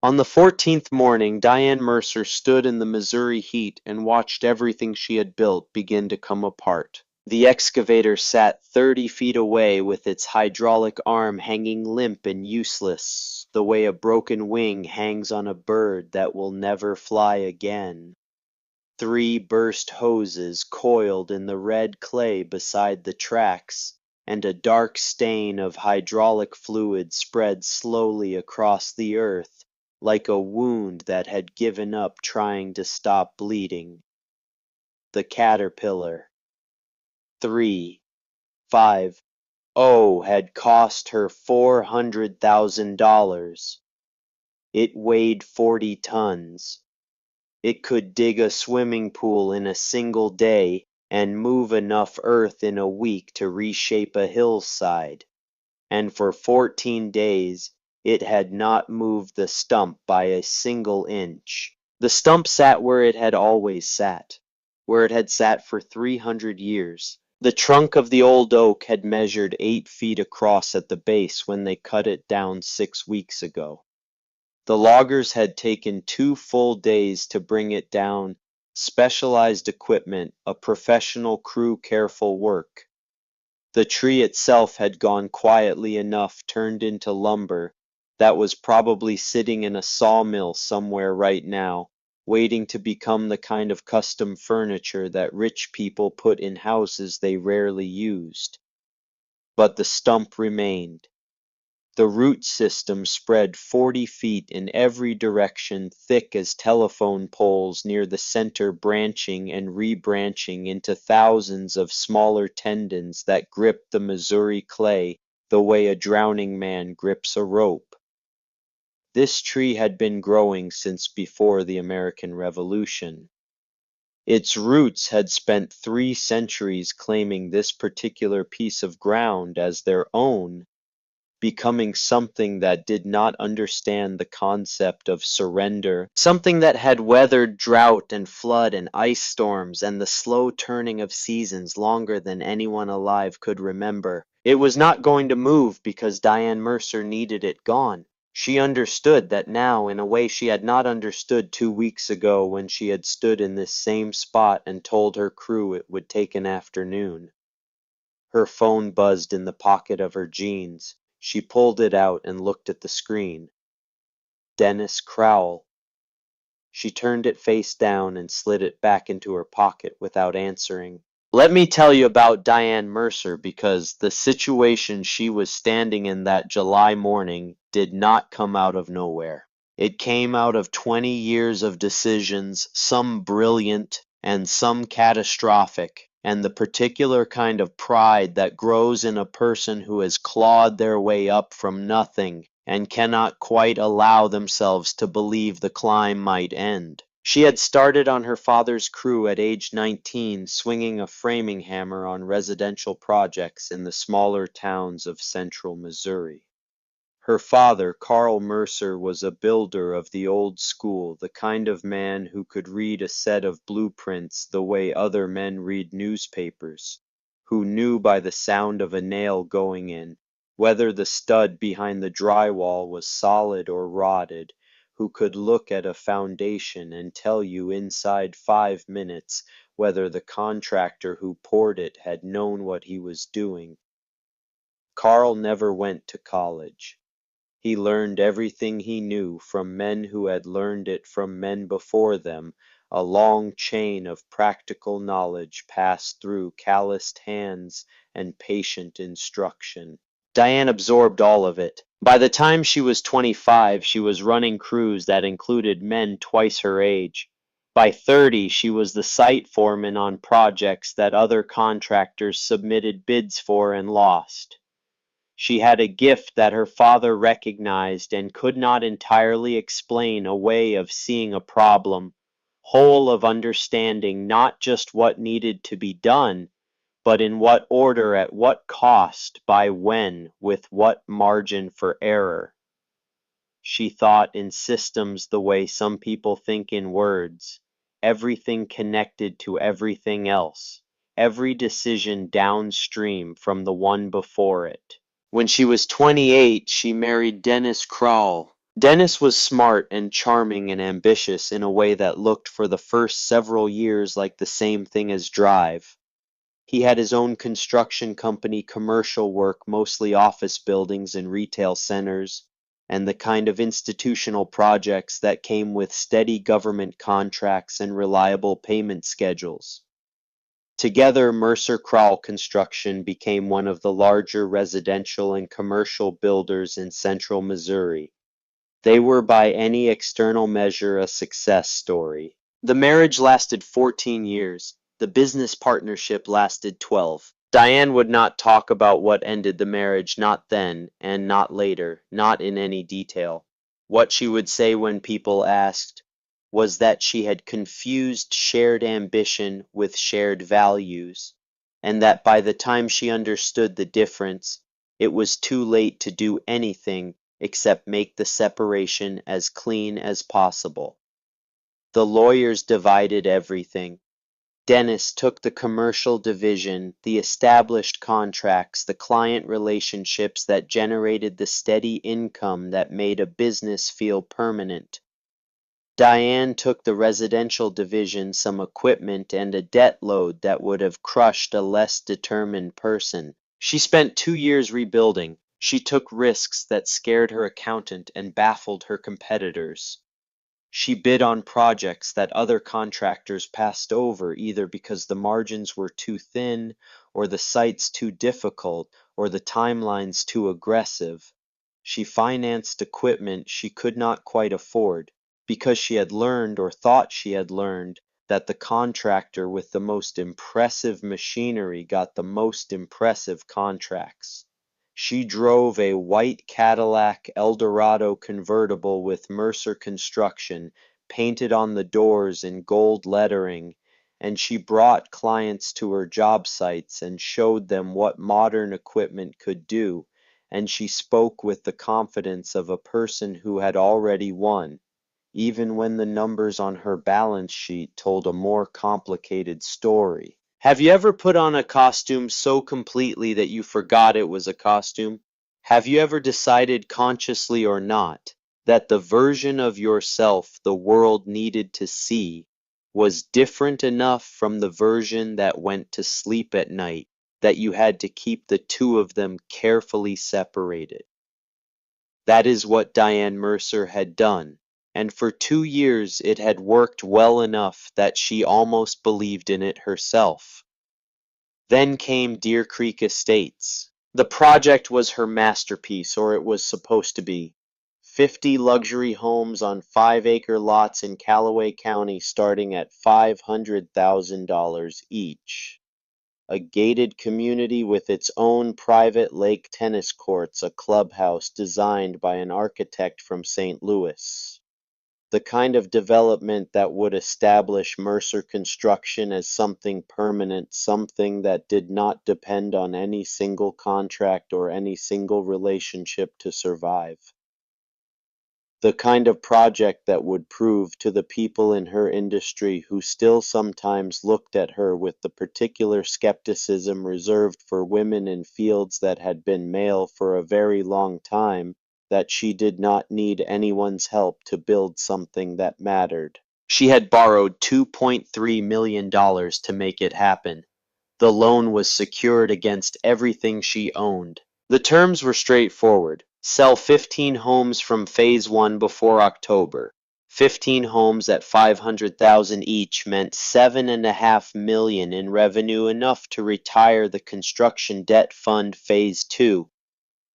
On the 14th morning, Diane Mercer stood in the Missouri heat and watched everything she had built begin to come apart. The excavator sat 30 feet away with its hydraulic arm hanging limp and useless, the way a broken wing hangs on a bird that will never fly again. 3 burst hoses coiled in the red clay beside the tracks, and a dark stain of hydraulic fluid spread slowly across the earth, like a wound that had given up trying to stop bleeding. The caterpillar, 350, had cost her $400,000. It weighed 40 tons. It could dig a swimming pool in a single day and move enough earth in a week to reshape a hillside, and for 14 days it had not moved the stump by a single inch. The stump sat where it had always sat, where it had sat for 300 years. The trunk of the old oak had measured 8 feet across at the base when they cut it down 6 weeks ago. The loggers had taken 2 full days to bring it down, specialized equipment, a professional crew, careful work. The tree itself had gone quietly enough turned into lumber that was probably sitting in a sawmill somewhere right now, waiting to become the kind of custom furniture that rich people put in houses they rarely used. But the stump remained. The root system spread 40 feet in every direction, thick as telephone poles near the center, branching and rebranching into thousands of smaller tendons that gripped the Missouri clay the way a drowning man grips a rope. This tree had been growing since before the American Revolution. Its roots had spent 3 centuries claiming this particular piece of ground as their own, becoming something that did not understand the concept of surrender, something that had weathered drought and flood and ice storms and the slow turning of seasons longer than anyone alive could remember. It was not going to move because Diane Mercer needed it gone. She understood that now in a way she had not understood 2 weeks ago when she had stood in this same spot and told her crew it would take an afternoon. Her phone buzzed in the pocket of her jeans. She pulled it out and looked at the screen. Dennis Crowell. She turned it face down and slid it back into her pocket without answering. Let me tell you about Diane Mercer because the situation she was standing in that July morning did not come out of nowhere. It came out of 20 years of decisions, some brilliant and some catastrophic, and the particular kind of pride that grows in a person who has clawed their way up from nothing and cannot quite allow themselves to believe the climb might end. She had started on her father's crew at age 19, swinging a framing hammer on residential projects in the smaller towns of central Missouri. Her father, Carl Mercer, was a builder of the old school, the kind of man who could read a set of blueprints the way other men read newspapers, who knew by the sound of a nail going in whether the stud behind the drywall was solid or rotted, who could look at a foundation and tell you inside 5 minutes whether the contractor who poured it had known what he was doing. Carl never went to college. He learned everything he knew from men who had learned it from men before them, a long chain of practical knowledge passed through calloused hands and patient instruction. Diane absorbed all of it. By the time she was 25, she was running crews that included men twice her age. By 30, she was the site foreman on projects that other contractors submitted bids for and lost. She had a gift that her father recognized and could not entirely explain, a way of seeing a problem, whole of understanding not just what needed to be done, but in what order, at what cost, by when, with what margin for error. She thought in systems the way some people think in words, everything connected to everything else, every decision downstream from the one before it. When she was 28, she married Dennis Crowell. Dennis was smart and charming and ambitious in a way that looked for the first several years like the same thing as drive. He had his own construction company, commercial work, mostly office buildings and retail centers, and the kind of institutional projects that came with steady government contracts and reliable payment schedules. Together, Mercer Crowell Construction became one of the larger residential and commercial builders in central Missouri. They were by any external measure a success story. The marriage lasted 14 years. The business partnership lasted 12. Diane would not talk about what ended the marriage, not then, and not later, not in any detail. What she would say when people asked was that she had confused shared ambition with shared values, and that by the time she understood the difference, it was too late to do anything except make the separation as clean as possible. The lawyers divided everything. Dennis took the commercial division, the established contracts, the client relationships that generated the steady income that made a business feel permanent. Diane took the residential division, some equipment, and a debt load that would have crushed a less determined person. She spent 2 years rebuilding. She took risks that scared her accountant and baffled her competitors. She bid on projects that other contractors passed over either because the margins were too thin, or the sites too difficult, or the timelines too aggressive. She financed equipment she could not quite afford, because she had learned, or thought she had learned, that the contractor with the most impressive machinery got the most impressive contracts. She drove a white Cadillac Eldorado convertible with Mercer Construction painted on the doors in gold lettering, and she brought clients to her job sites and showed them what modern equipment could do, and she spoke with the confidence of a person who had already won, even when the numbers on her balance sheet told a more complicated story. Have you ever put on a costume so completely that you forgot it was a costume? Have you ever decided, consciously or not, that the version of yourself the world needed to see was different enough from the version that went to sleep at night that you had to keep the two of them carefully separated? That is what Diane Mercer had done, and for 2 years it had worked well enough that she almost believed in it herself. Then came Deer Creek Estates. The project was her masterpiece, or it was supposed to be. 50 luxury homes on 5-acre lots in Callaway County starting at $500,000 each. A gated community with its own private lake tennis courts, a clubhouse designed by an architect from St. Louis. The kind of development that would establish Mercer Construction as something permanent, something that did not depend on any single contract or any single relationship to survive. The kind of project that would prove to the people in her industry who still sometimes looked at her with the particular skepticism reserved for women in fields that had been male for a very long time, that she did not need anyone's help to build something that mattered. She had borrowed $2.3 million to make it happen. The loan was secured against everything she owned. The terms were straightforward. Sell 15 homes from Phase 1 before October. 15 homes at $500,000 each meant $7.5 million in revenue, enough to retire the construction debt fund Phase 2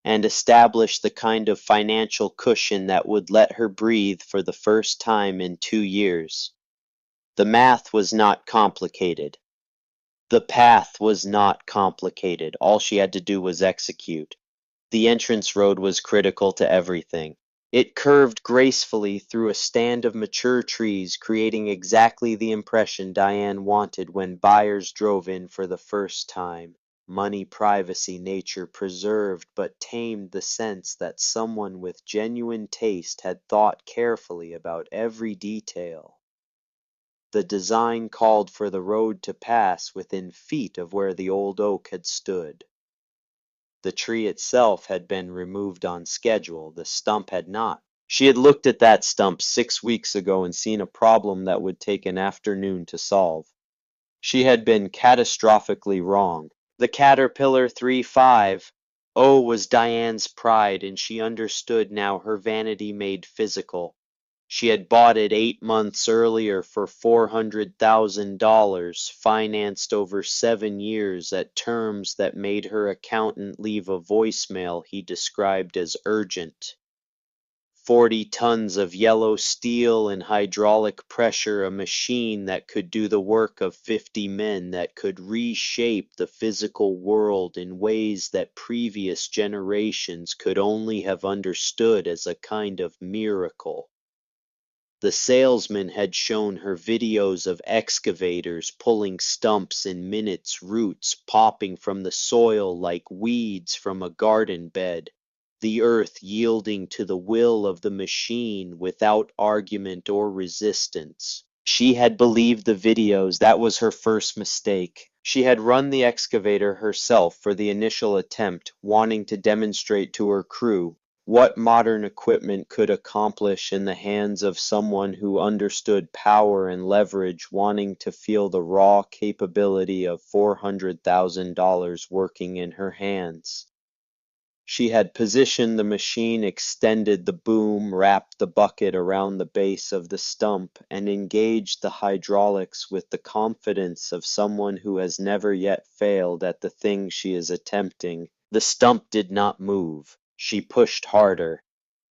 and establish the kind of financial cushion that would let her breathe for the first time in 2 years. The math was not complicated. The path was not complicated. All she had to do was execute. The entrance road was critical to everything. It curved gracefully through a stand of mature trees, creating exactly the impression Diane wanted when buyers drove in for the first time. Money, privacy, nature preserved but tamed the sense that someone with genuine taste had thought carefully about every detail. The design called for the road to pass within feet of where the old oak had stood. The tree itself had been removed on schedule, the stump had not. She had looked at that stump 6 weeks ago and seen a problem that would take an afternoon to solve. She had been catastrophically wrong. The Caterpillar 3.5. Oh, was Diane's pride, and she understood now her vanity made physical. She had bought it 8 months earlier for $400,000, financed over 7 years at terms that made her accountant leave a voicemail he described as urgent. 40 tons of yellow steel and hydraulic pressure, a machine that could do the work of 50 men, that could reshape the physical world in ways that previous generations could only have understood as a kind of miracle. The salesman had shown her videos of excavators pulling stumps in minutes, roots popping from the soil like weeds from a garden bed, the earth yielding to the will of the machine without argument or resistance. She had believed the videos. That was her first mistake. She had run the excavator herself for the initial attempt, wanting to demonstrate to her crew what modern equipment could accomplish in the hands of someone who understood power and leverage, wanting to feel the raw capability of $400,000 working in her hands. She had positioned the machine, extended the boom, wrapped the bucket around the base of the stump, and engaged the hydraulics with the confidence of someone who has never yet failed at the thing she is attempting. The stump did not move. She pushed harder.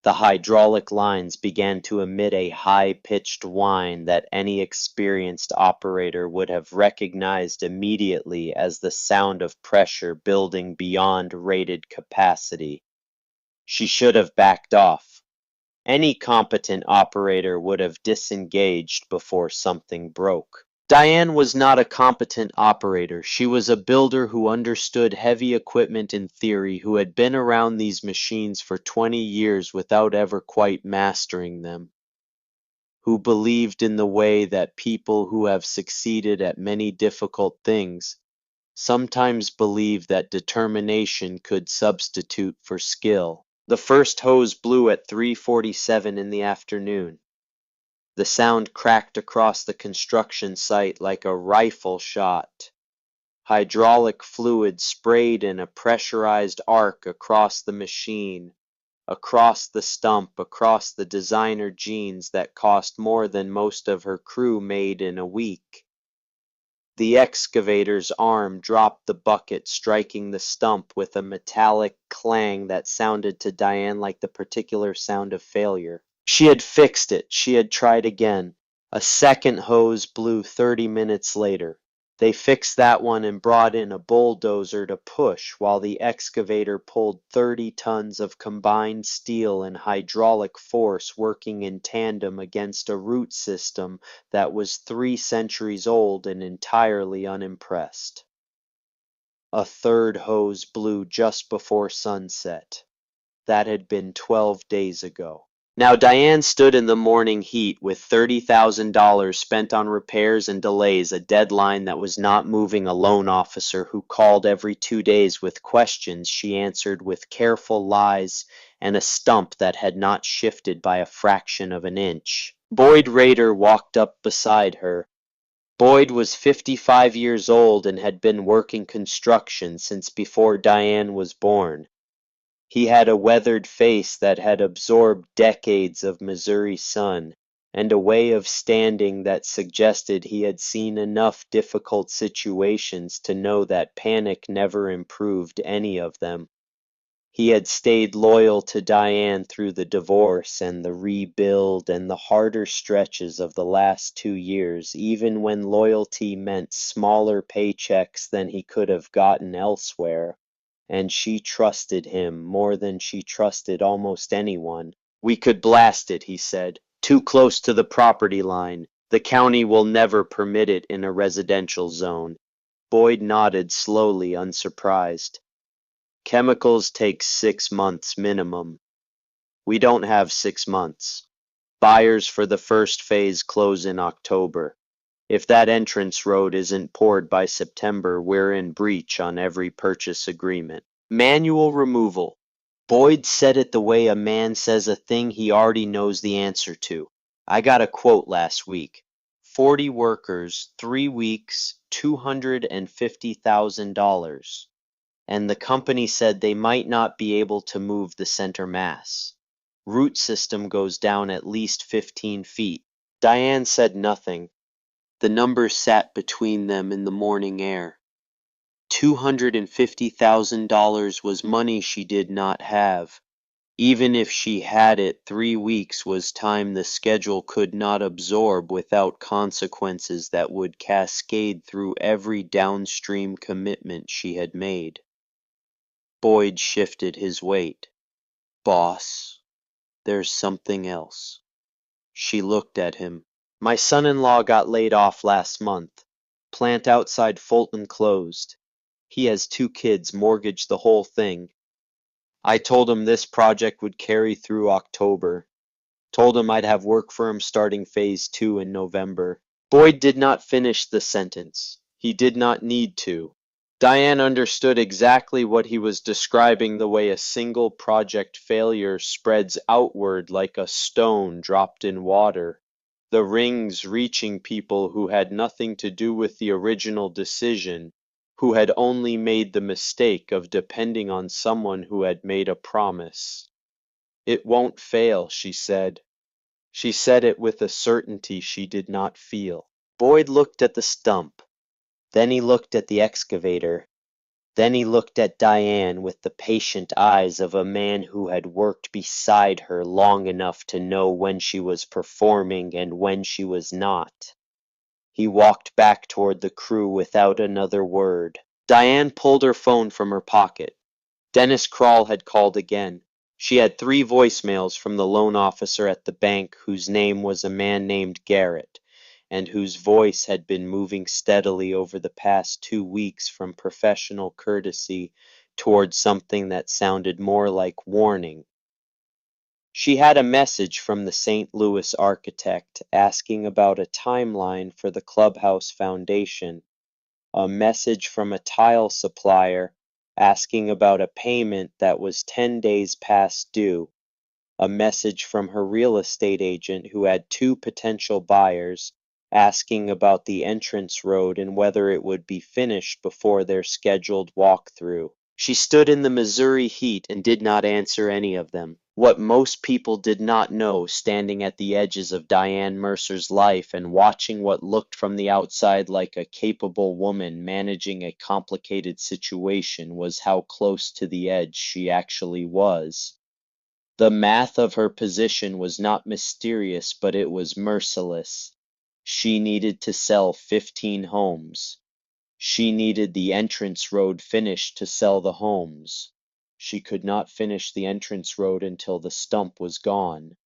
The hydraulic lines began to emit a high-pitched whine that any experienced operator would have recognized immediately as the sound of pressure building beyond rated capacity. She should have backed off. Any competent operator would have disengaged before something broke. Diane was not a competent operator. She was a builder who understood heavy equipment in theory, who had been around these machines for 20 years without ever quite mastering them, who believed in the way that people who have succeeded at many difficult things sometimes believe that determination could substitute for skill. The first hose blew at 3:47 in the afternoon. The sound cracked across the construction site like a rifle shot. Hydraulic fluid sprayed in a pressurized arc across the machine, across the stump, across the designer jeans that cost more than most of her crew made in a week. The excavator's arm dropped the bucket, striking the stump with a metallic clang that sounded to Diane like the particular sound of failure. She had fixed it. She had tried again. A second hose blew 30 minutes later. They fixed that one and brought in a bulldozer to push while the excavator pulled 30 tons of combined steel and hydraulic force working in tandem against a root system that was 3 centuries old and entirely unimpressed. A third hose blew just before sunset. That had been 12 days ago. Now Diane stood in the morning heat with $30,000 spent on repairs and delays, a deadline that was not moving, a loan officer who called every 2 days with questions she answered with careful lies, and a stump that had not shifted by a fraction of an inch. Boyd Rader walked up beside her. Boyd was 55 years old and had been working construction since before Diane was born. He had a weathered face that had absorbed decades of Missouri sun, and a way of standing that suggested he had seen enough difficult situations to know that panic never improved any of them. He had stayed loyal to Diane through the divorce and the rebuild and the harder stretches of the last 2 years, even when loyalty meant smaller paychecks than he could have gotten elsewhere. And she trusted him more than she trusted almost anyone. "We could blast it," he said. "Too close to the property line. The county will never permit it in a residential zone." Boyd nodded slowly, unsurprised. "Chemicals take 6 months minimum. We don't have 6 months. Buyers for the first phase close in October. If that entrance road isn't poured by September, we're in breach on every purchase agreement." Manual removal. Boyd said it the way a man says a thing he already knows the answer to. I got a quote last week. 40 workers, 3 weeks, $250,000. And the company said they might not be able to move the center mass. Root system goes down at least 15 feet. Diane said nothing. The numbers sat between them in the morning air. $250,000 was money she did not have. Even if she had it, 3 weeks was time the schedule could not absorb without consequences that would cascade through every downstream commitment she had made. Boyd shifted his weight. Boss, there's something else. She looked at him. My son-in-law got laid off last month. Plant outside Fulton closed. He has 2 kids, mortgaged the whole thing. I told him this project would carry through October. Told him I'd have work for him starting phase 2 in November. Boyd did not finish the sentence. He did not need to. Diane understood exactly what he was describing, the way a single project failure spreads outward like a stone dropped in water, the rings reaching people who had nothing to do with the original decision, who had only made the mistake of depending on someone who had made a promise. It won't fail, she said. She said it with a certainty she did not feel. Boyd looked at the stump. Then he looked at the excavator. Then he looked at Diane with the patient eyes of a man who had worked beside her long enough to know when she was performing and when she was not. He walked back toward the crew without another word. Diane pulled her phone from her pocket. Dennis Krall had called again. She had 3 voicemails from the loan officer at the bank whose name was a man named Garrett, and whose voice had been moving steadily over the past 2 weeks from professional courtesy toward something that sounded more like warning. She had a message from the St. Louis architect asking about a timeline for the clubhouse foundation, a message from a tile supplier asking about a payment that was 10 days past due, a message from her real estate agent who had 2 potential buyers asking about the entrance road and whether it would be finished before their scheduled walkthrough. She stood in the Missouri heat and did not answer any of them. What most people did not know, standing at the edges of Diane Mercer's life and watching what looked from the outside like a capable woman managing a complicated situation, was how close to the edge she actually was. The math of her position was not mysterious, but it was merciless. She needed to sell 15 homes. She needed the entrance road finished to sell the homes. She could not finish the entrance road until the stump was gone,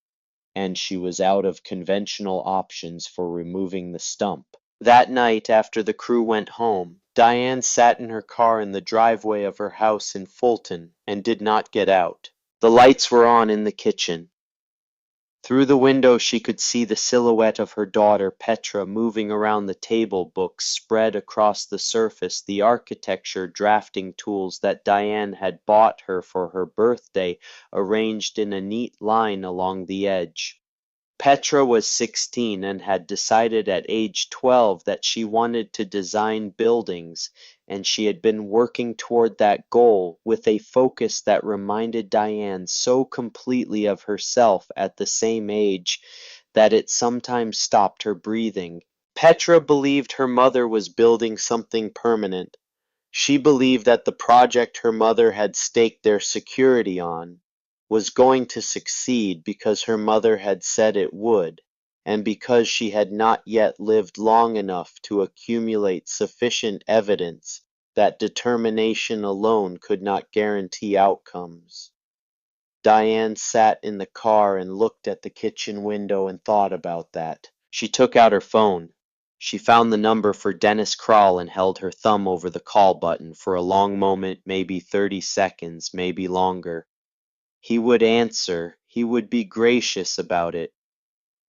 and she was out of conventional options for removing the stump. That night, after the crew went home, Diane sat in her car in the driveway of her house in Fulton and did not get out. The lights were on in the kitchen. Through the window she could see the silhouette of her daughter Petra moving around the table, books spread across the surface, the architecture drafting tools that Diane had bought her for her birthday arranged in a neat line along the edge. Petra was 16 and had decided at age 12 that she wanted to design buildings, and she had been working toward that goal with a focus that reminded Diane so completely of herself at the same age that it sometimes stopped her breathing. Petra believed her mother was building something permanent. She believed that the project her mother had staked their security on was going to succeed because her mother had said it would, and because she had not yet lived long enough to accumulate sufficient evidence that determination alone could not guarantee outcomes. Diane sat in the car and looked at the kitchen window and thought about that. She took out her phone. She found the number for Dennis Krall and held her thumb over the call button for a long moment, maybe 30 seconds, maybe longer. He would answer. He would be gracious about it.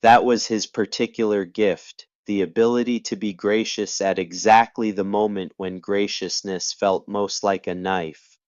That was his particular gift, the ability to be gracious at exactly the moment when graciousness felt most like a knife.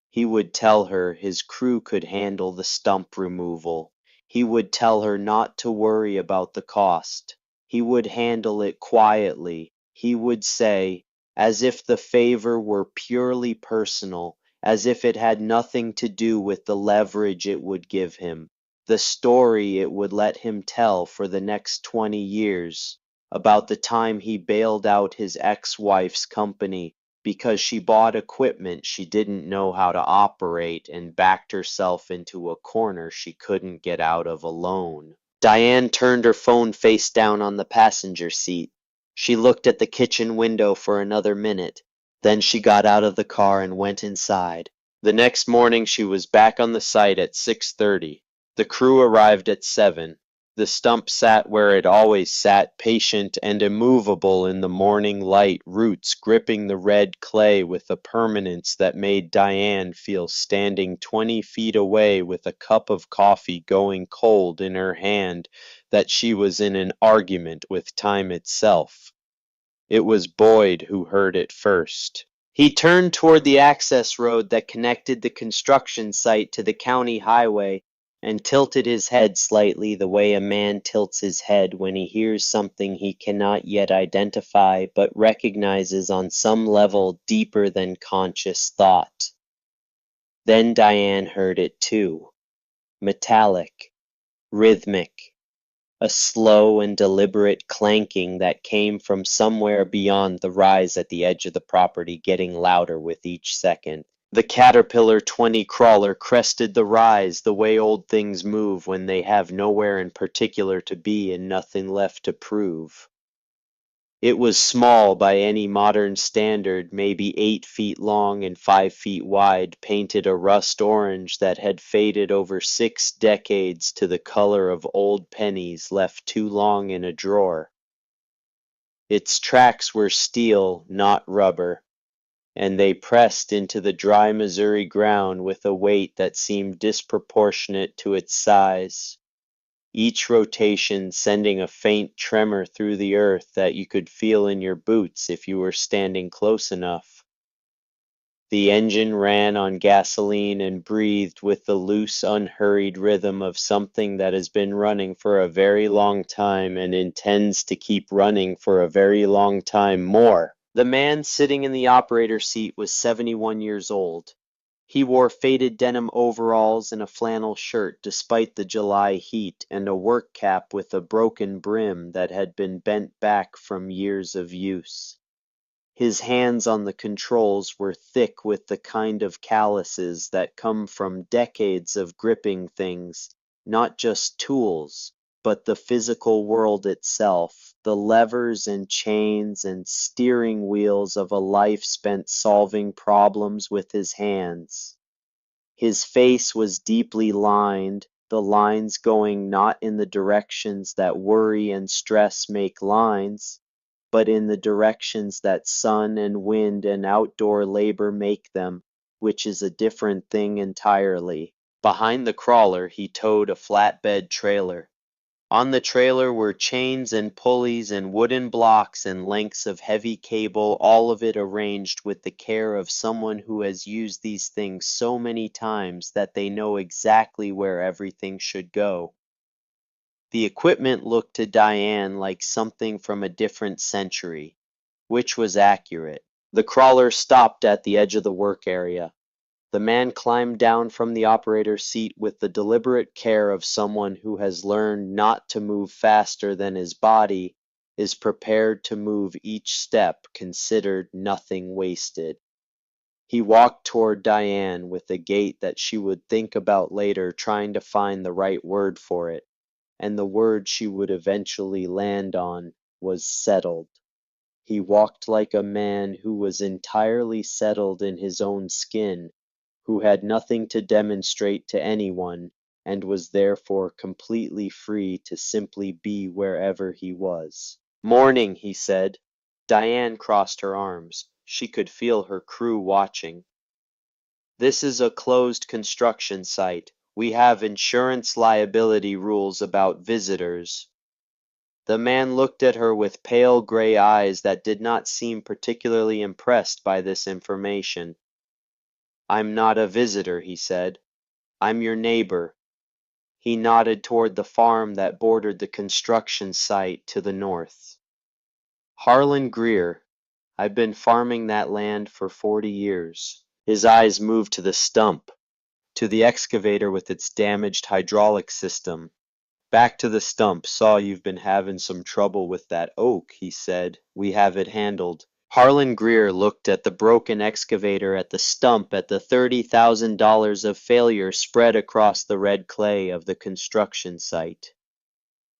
He would tell her his crew could handle the stump removal. He would tell her not to worry about the cost. He would handle it quietly. He would say, as if the favor were purely personal, as if it had nothing to do with the leverage it would give him, the story it would let him tell for the next 20 years, about the time he bailed out his ex-wife's company because she bought equipment she didn't know how to operate and backed herself into a corner she couldn't get out of alone. Diane turned her phone face down on the passenger seat. She looked at the kitchen window for another minute. Then she got out of the car and went inside. The next morning she was back on the site at 6:30. The crew arrived at 7. The stump sat where it always sat, patient and immovable in the morning light, roots gripping the red clay with a permanence that made Diane feel standing 20 feet away with a cup of coffee going cold in her hand that she was in an argument with time itself. It was Boyd who heard it first. He turned toward the access road that connected the construction site to the county highway and tilted his head slightly the way a man tilts his head when he hears something he cannot yet identify but recognizes on some level deeper than conscious thought. Then Diane heard it too, metallic, rhythmic, a slow and deliberate clanking that came from somewhere beyond the rise at the edge of the property, getting louder with each second. The Caterpillar 20 crawler crested the rise the way old things move when they have nowhere in particular to be and nothing left to prove. It was small by any modern standard, maybe 8 feet long and 5 feet wide, painted a rust orange that had faded over 6 decades to the color of old pennies left too long in a drawer. Its tracks were steel, not rubber, and they pressed into the dry Missouri ground with a weight that seemed disproportionate to its size, each rotation sending a faint tremor through the earth that you could feel in your boots if you were standing close enough. The engine ran on gasoline and breathed with the loose, unhurried rhythm of something that has been running for a very long time and intends to keep running for a very long time more. The man sitting in the operator seat was 71 years old. He wore faded denim overalls and a flannel shirt despite the July heat, and a work cap with a broken brim that had been bent back from years of use. His hands on the controls were thick with the kind of calluses that come from decades of gripping things, not just tools, but the physical world itself, the levers and chains and steering wheels of a life spent solving problems with his hands. His face was deeply lined, the lines going not in the directions that worry and stress make lines, but in the directions that sun and wind and outdoor labor make them, which is a different thing entirely. Behind the crawler he towed a flatbed trailer. On the trailer were chains and pulleys and wooden blocks and lengths of heavy cable, all of it arranged with the care of someone who has used these things so many times that they know exactly where everything should go. The equipment looked to Diane like something from a different century, which was accurate. The crawler stopped at the edge of the work area. The man climbed down from the operator's seat with the deliberate care of someone who has learned not to move faster than his body is prepared to move each step considered nothing wasted. He walked toward Diane with a gait that she would think about later, trying to find the right word for it, and the word she would eventually land on was settled. He walked like a man who was entirely settled in his own skin, who had nothing to demonstrate to anyone, and was therefore completely free to simply be wherever he was. "Morning," he said. Diane crossed her arms. She could feel her crew watching. "This is a closed construction site. We have insurance liability rules about visitors." The man looked at her with pale gray eyes that did not seem particularly impressed by this information. I'm not a visitor, he said. I'm your neighbor. He nodded toward the farm that bordered the construction site to the north. Harlan Greer. I've been farming that land for 40 years. His eyes moved to the stump, to the excavator with its damaged hydraulic system. Back to the stump. Saw you've been having some trouble with that oak, he said. We have it handled. Harlan Greer looked at the broken excavator, at the stump, at the $30,000 of failure spread across the red clay of the construction site.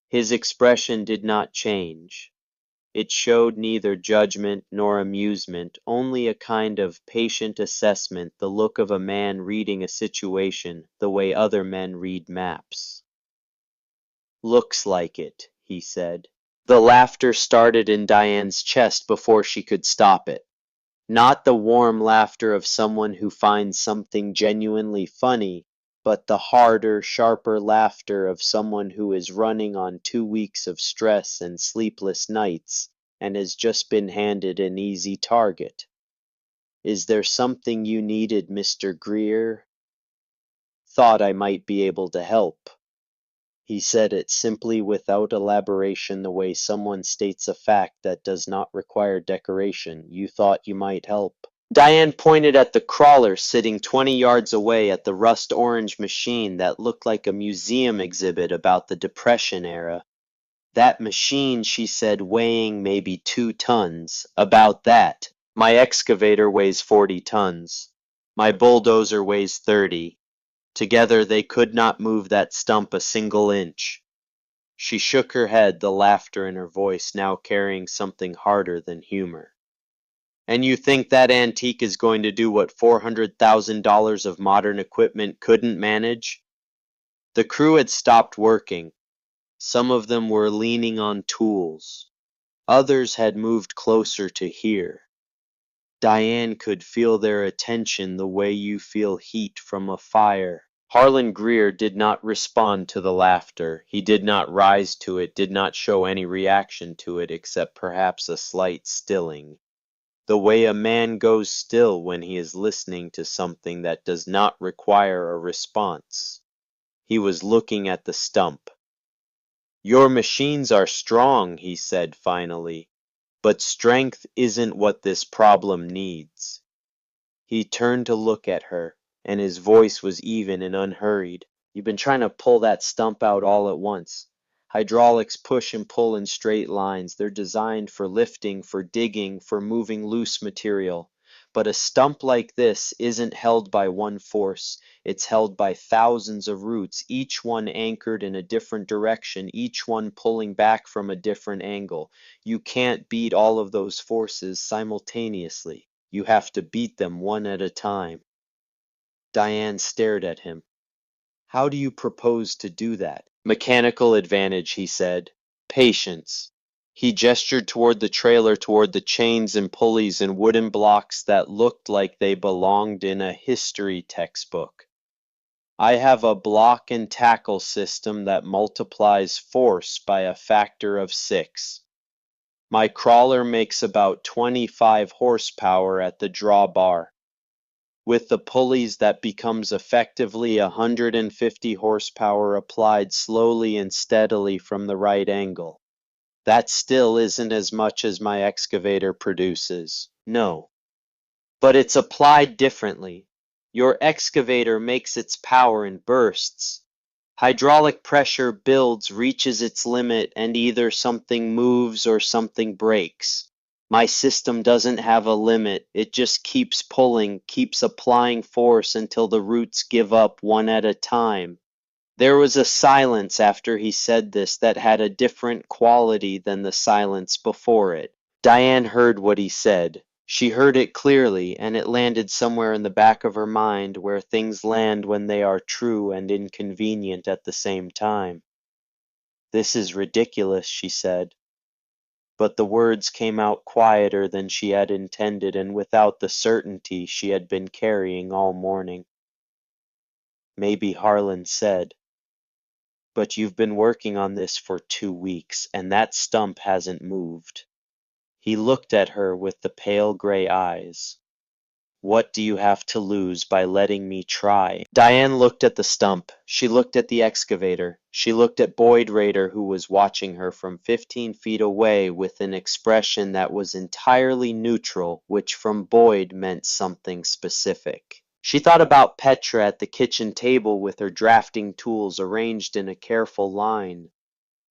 His expression did not change. It showed neither judgment nor amusement, only a kind of patient assessment, the look of a man reading a situation the way other men read maps. Looks like it, he said. The laughter started in Diane's chest before she could stop it. Not the warm laughter of someone who finds something genuinely funny, but the harder, sharper laughter of someone who is running on 2 weeks of stress and sleepless nights and has just been handed an easy target. Is there something you needed, Mr. Greer? Thought I might be able to help. He said it simply without elaboration, the way someone states a fact that does not require decoration. You thought you might help. Diane pointed at the crawler sitting 20 yards away, at the rust-orange machine that looked like a museum exhibit about the Depression era. That machine, she said, weighing maybe 2 tons. About that. My excavator weighs 40 tons. My bulldozer weighs 30. Together they could not move that stump a single inch. She shook her head, the laughter in her voice now carrying something harder than humor. And you think that antique is going to do what $400,000 of modern equipment couldn't manage? The crew had stopped working. Some of them were leaning on tools. Others had moved closer to here. Diane could feel their attention the way you feel heat from a fire. Harlan Greer did not respond to the laughter. He did not rise to it, did not show any reaction to it, except perhaps a slight stilling. The way a man goes still when he is listening to something that does not require a response. He was looking at the stump. Your machines are strong, he said finally, but strength isn't what this problem needs. He turned to look at her, and his voice was even and unhurried. You've been trying to pull that stump out all at once. Hydraulics push and pull in straight lines. They're designed for lifting, for digging, for moving loose material. But a stump like this isn't held by one force. It's held by thousands of roots, each one anchored in a different direction, each one pulling back from a different angle. You can't beat all of those forces simultaneously. You have to beat them one at a time. Diane stared at him. How do you propose to do that? Mechanical advantage, he said. Patience. He gestured toward the trailer, toward the chains and pulleys and wooden blocks that looked like they belonged in a history textbook. I have a block and tackle system that multiplies force by a factor of 6. My crawler makes about 25 horsepower at the drawbar. With the pulleys, that becomes effectively 150 horsepower applied slowly and steadily from the right angle. That still isn't as much as my excavator produces. No. But it's applied differently. Your excavator makes its power in bursts. Hydraulic pressure builds, reaches its limit, and either something moves or something breaks. My system doesn't have a limit. It just keeps pulling, keeps applying force until the roots give up one at a time. There was a silence after he said this that had a different quality than the silence before it. Diane heard what he said. She heard it clearly, and it landed somewhere in the back of her mind, where things land when they are true and inconvenient at the same time. This is ridiculous, she said. But the words came out quieter than she had intended and without the certainty she had been carrying all morning. Maybe Harlan said, but you've been working on this for 2 weeks, and that stump hasn't moved. He looked at her with the pale gray eyes. What do you have to lose by letting me try? Diane looked at the stump. She looked at the excavator. She looked at Boyd Rader, who was watching her from 15 feet away with an expression that was entirely neutral, which from Boyd meant something specific. She thought about Petra at the kitchen table with her drafting tools arranged in a careful line.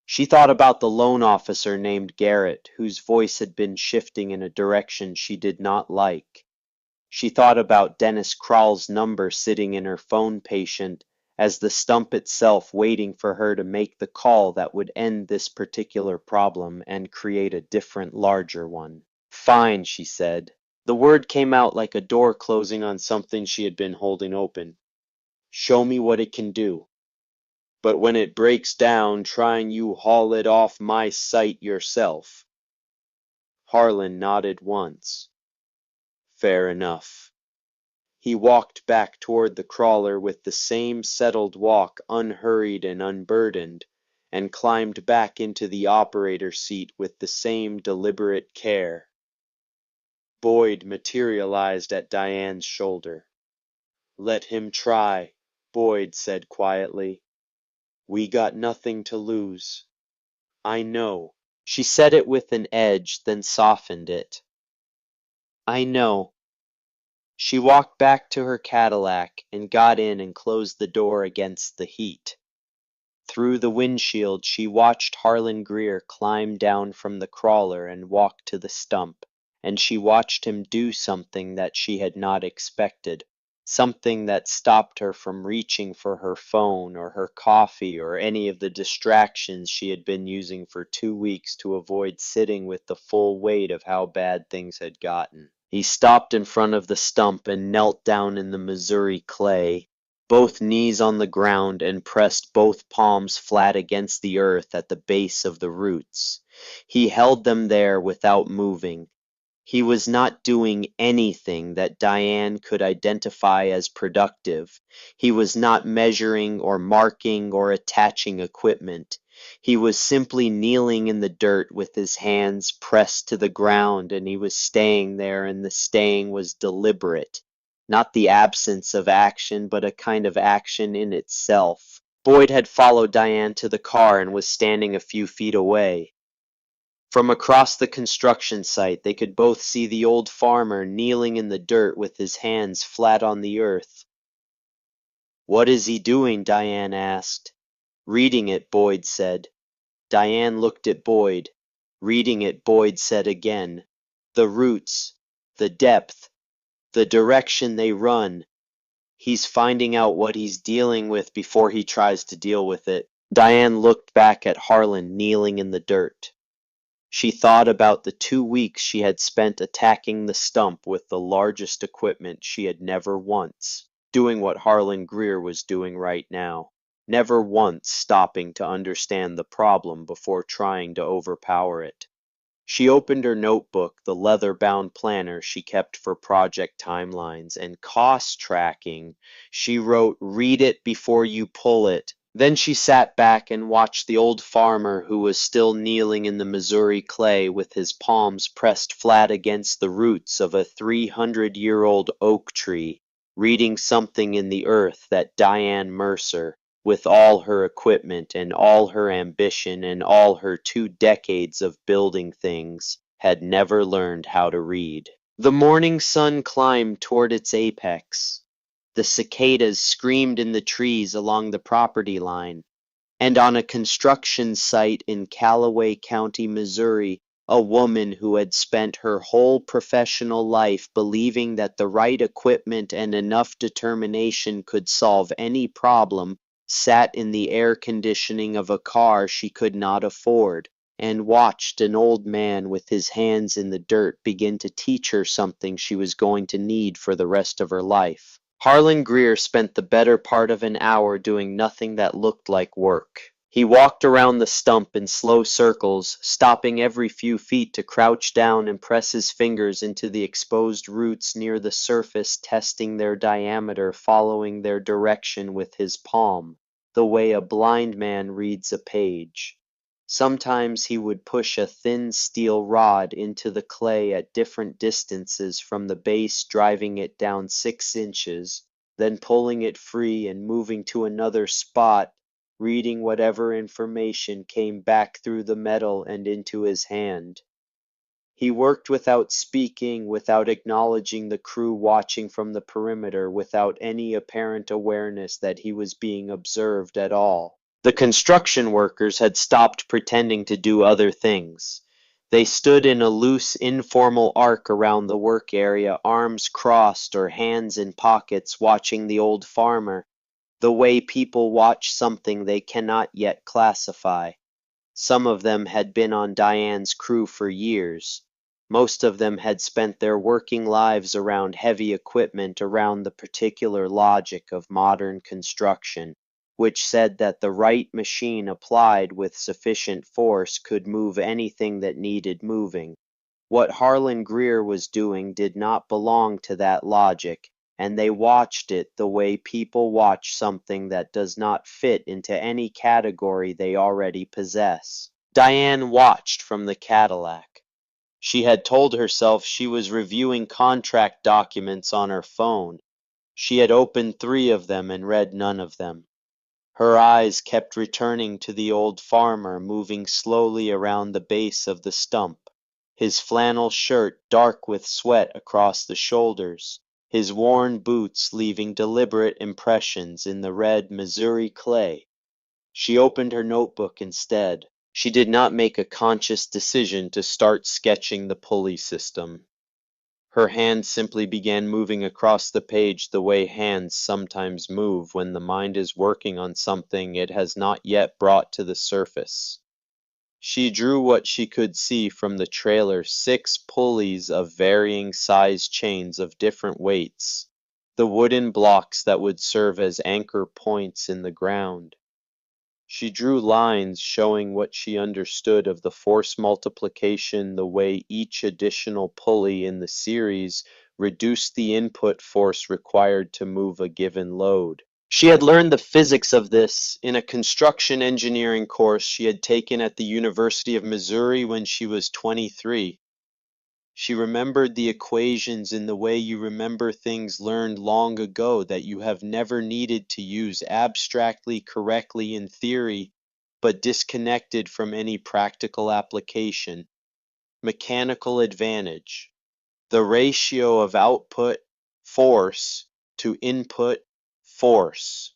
She thought about the loan officer named Garrett, whose voice had been shifting in a direction she did not like. She thought about Dennis Krall's number sitting in her phone patient as the stump itself waiting for her to make the call that would end this particular problem and create a different, larger one. Fine, she said. The word came out like a door closing on something she had been holding open. Show me what it can do. But when it breaks down, try and you haul it off my site yourself. Harlan nodded once. Fair enough. He walked back toward the crawler with the same settled walk, unhurried and unburdened, and climbed back into the operator seat with the same deliberate care. Boyd materialized at Diane's shoulder. Let him try, Boyd said quietly. We got nothing to lose. I know. She said it with an edge, then softened it. I know. She walked back to her Cadillac and got in and closed the door against the heat. Through the windshield, she watched Harlan Greer climb down from the crawler and walk to the stump, and she watched him do something that she had not expected, something that stopped her from reaching for her phone or her coffee or any of the distractions she had been using for 2 weeks to avoid sitting with the full weight of how bad things had gotten. He stopped in front of the stump and knelt down in the Missouri clay, both knees on the ground, and pressed both palms flat against the earth at the base of the roots. He held them there without moving. He was not doing anything that Diane could identify as productive. He was not measuring or marking or attaching equipment. He was simply kneeling in the dirt with his hands pressed to the ground, and he was staying there, and the staying was deliberate. Not the absence of action, but a kind of action in itself. Boyd had followed Diane to the car and was standing a few feet away. From across the construction site, they could both see the old farmer kneeling in the dirt with his hands flat on the earth. What is he doing? Diane asked. Reading it, Boyd said. Diane looked at Boyd. Reading it, Boyd said again. The roots, the depth, the direction they run. He's finding out what he's dealing with before he tries to deal with it. Diane looked back at Harlan kneeling in the dirt. She thought about the 2 weeks she had spent attacking the stump with the largest equipment she had never once, doing what Harlan Greer was doing right now, never once stopping to understand the problem before trying to overpower it. She opened her notebook, the leather-bound planner she kept for project timelines and cost tracking. She wrote, "Read it before you pull it." Then she sat back and watched the old farmer, who was still kneeling in the Missouri clay with his palms pressed flat against the roots of a 300-year-old oak tree, reading something in the earth that Diane Mercer, with all her equipment and all her ambition and all her 2 decades of building things, had never learned how to read. The morning sun climbed toward its apex. The cicadas screamed in the trees along the property line, and on a construction site in Callaway County, Missouri, a woman who had spent her whole professional life believing that the right equipment and enough determination could solve any problem sat in the air conditioning of a car she could not afford, and watched an old man with his hands in the dirt begin to teach her something she was going to need for the rest of her life. Harlan Greer spent the better part of an hour doing nothing that looked like work. He walked around the stump in slow circles, stopping every few feet to crouch down and press his fingers into the exposed roots near the surface, testing their diameter, following their direction with his palm, the way a blind man reads a page. Sometimes he would push a thin steel rod into the clay at different distances from the base, driving it down 6 inches, then pulling it free and moving to another spot, reading whatever information came back through the metal and into his hand. He worked without speaking, without acknowledging the crew watching from the perimeter, without any apparent awareness that he was being observed at all. The construction workers had stopped pretending to do other things. They stood in a loose, informal arc around the work area, arms crossed or hands in pockets, watching the old farmer, the way people watch something they cannot yet classify. Some of them had been on Diane's crew for years. Most of them had spent their working lives around heavy equipment, around the particular logic of modern construction, which said that the right machine applied with sufficient force could move anything that needed moving. What Harlan Greer was doing did not belong to that logic, and they watched it the way people watch something that does not fit into any category they already possess. Diane watched from the Cadillac. She had told herself she was reviewing contract documents on her phone. She had opened 3 of them and read none of them. Her eyes kept returning to the old farmer moving slowly around the base of the stump, his flannel shirt dark with sweat across the shoulders, his worn boots leaving deliberate impressions in the red Missouri clay. She opened her notebook instead. She did not make a conscious decision to start sketching the pulley system. Her hand simply began moving across the page the way hands sometimes move when the mind is working on something it has not yet brought to the surface. She drew what she could see from the trailer 6 pulleys of varying size chains of different weights, the wooden blocks that would serve as anchor points in the ground. She drew lines showing what she understood of the force multiplication, the way each additional pulley in the series reduced the input force required to move a given load. She had learned the physics of this in a construction engineering course she had taken at the University of Missouri when she was 23. She remembered the equations in the way you remember things learned long ago that you have never needed to use abstractly correctly in theory, but disconnected from any practical application. Mechanical advantage. The ratio of output force to input force.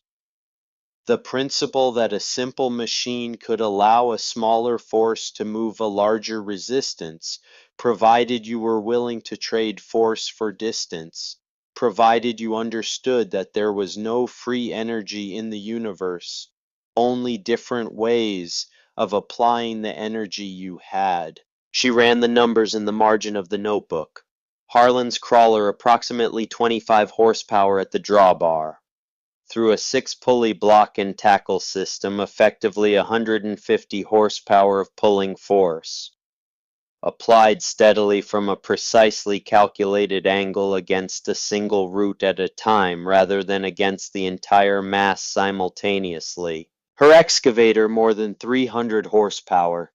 The principle that a simple machine could allow a smaller force to move a larger resistance, provided you were willing to trade force for distance, provided you understood that there was no free energy in the universe, only different ways of applying the energy you had. She ran the numbers in the margin of the notebook. Harlan's crawler approximately 25 horsepower at the drawbar. Through a 6-pulley block and tackle system, effectively 150 horsepower of pulling force, applied steadily from a precisely calculated angle against a single root at a time rather than against the entire mass simultaneously. Her excavator more than 300 horsepower,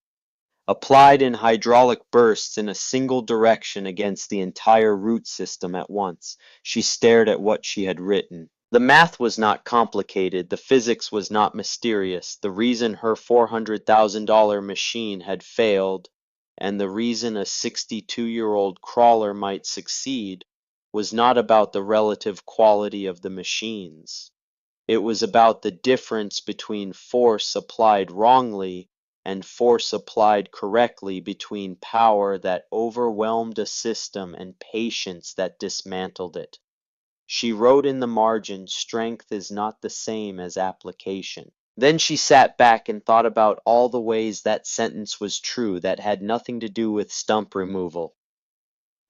applied in hydraulic bursts in a single direction against the entire root system at once. She stared at what she had written. The math was not complicated, the physics was not mysterious, the reason her $400,000 machine had failed, and the reason a 62-year-old crawler might succeed, was not about the relative quality of the machines. It was about the difference between force applied wrongly and force applied correctly, between power that overwhelmed a system and patience that dismantled it. She wrote in the margin, "Strength is not the same as application." Then she sat back and thought about all the ways that sentence was true that had nothing to do with stump removal.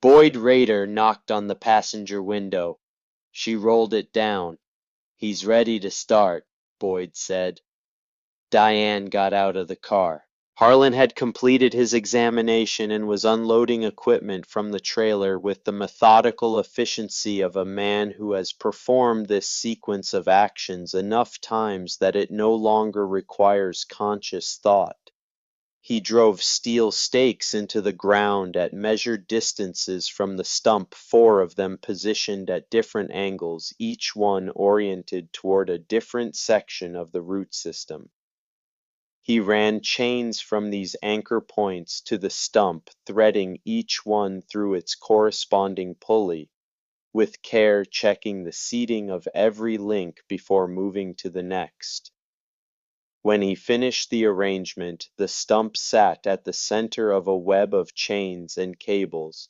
Boyd Rader knocked on the passenger window. She rolled it down. "He's ready to start," Boyd said. Diane got out of the car. Harlan had completed his examination and was unloading equipment from the trailer with the methodical efficiency of a man who has performed this sequence of actions enough times that it no longer requires conscious thought. He drove steel stakes into the ground at measured distances from the stump, 4 of them positioned at different angles, each one oriented toward a different section of the root system. He ran chains from these anchor points to the stump, threading each one through its corresponding pulley, with care checking the seating of every link before moving to the next. When he finished the arrangement, the stump sat at the center of a web of chains and cables,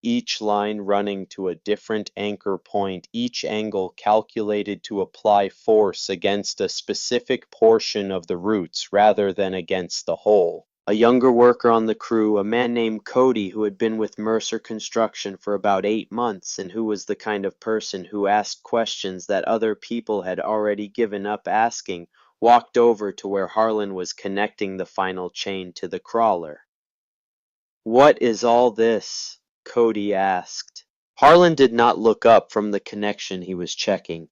each line running to a different anchor point, each angle calculated to apply force against a specific portion of the roots rather than against the whole. A younger worker on the crew, a man named Cody, who had been with Mercer Construction for about 8 months and who was the kind of person who asked questions that other people had already given up asking, walked over to where Harlan was connecting the final chain to the crawler. "What is all this?" Cody asked. Harlan did not look up from the connection he was checking.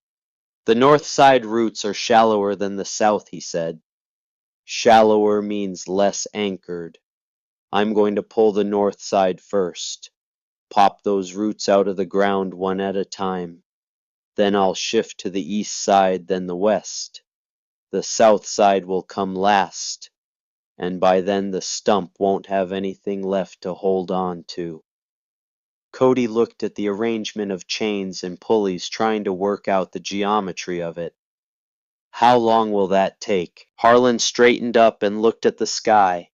"The north side roots are shallower than the south," he said. "Shallower means less anchored. I'm going to pull the north side first. Pop those roots out of the ground one at a time. Then I'll shift to the east side, then the west. The south side will come last, and by then the stump won't have anything left to hold on to." Cody looked at the arrangement of chains and pulleys, trying to work out the geometry of it. "How long will that take?" Harlan straightened up and looked at the sky,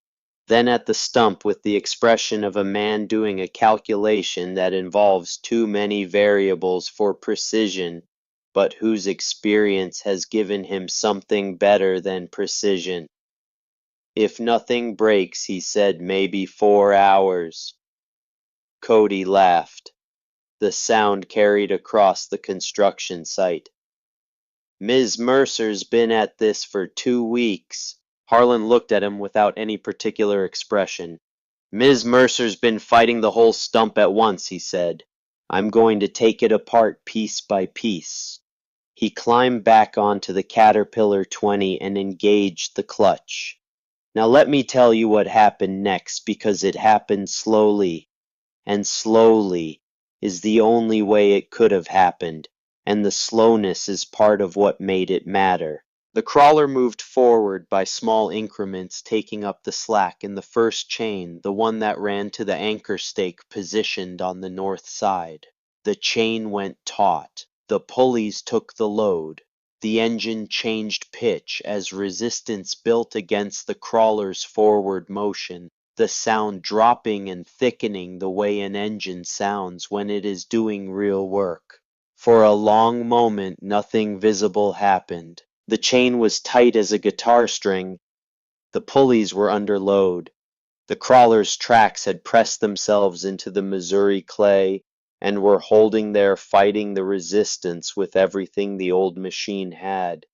then at the stump with the expression of a man doing a calculation that involves too many variables for precision, but whose experience has given him something better than precision. "If nothing breaks," he said, "maybe 4 hours." Cody laughed. The sound carried across the construction site. "Ms. Mercer's been at this for 2 weeks." Harlan looked at him without any particular expression. "Ms. Mercer's been fighting the whole stump at once," he said. "I'm going to take it apart piece by piece." He climbed back onto the Caterpillar 20 and engaged the clutch. "Now let me tell you what happened next, because it happened slowly, and slowly is the only way it could have happened, and the slowness is part of what made it matter." The crawler moved forward by small increments, taking up the slack in the first chain, the one that ran to the anchor stake positioned on the north side. The chain went taut. The pulleys took the load. The engine changed pitch as resistance built against the crawler's forward motion, the sound dropping and thickening the way an engine sounds when it is doing real work. For a long moment nothing visible happened. The chain was tight as a guitar string. The pulleys were under load. The crawler's tracks had pressed themselves into the Missouri clay and were holding there, fighting the resistance with everything the old machine had.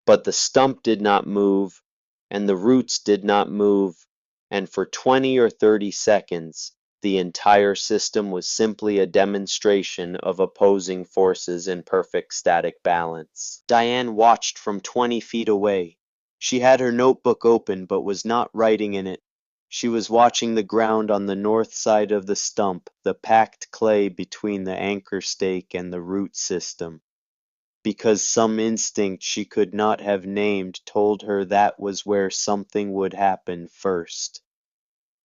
But the stump did not move, and the roots did not move, and for 20 or 30 seconds, the entire system was simply a demonstration of opposing forces in perfect static balance. Diane watched from 20 feet away. She had her notebook open but was not writing in it. She was watching the ground on the north side of the stump, the packed clay between the anchor stake and the root system, because some instinct she could not have named told her that was where something would happen first.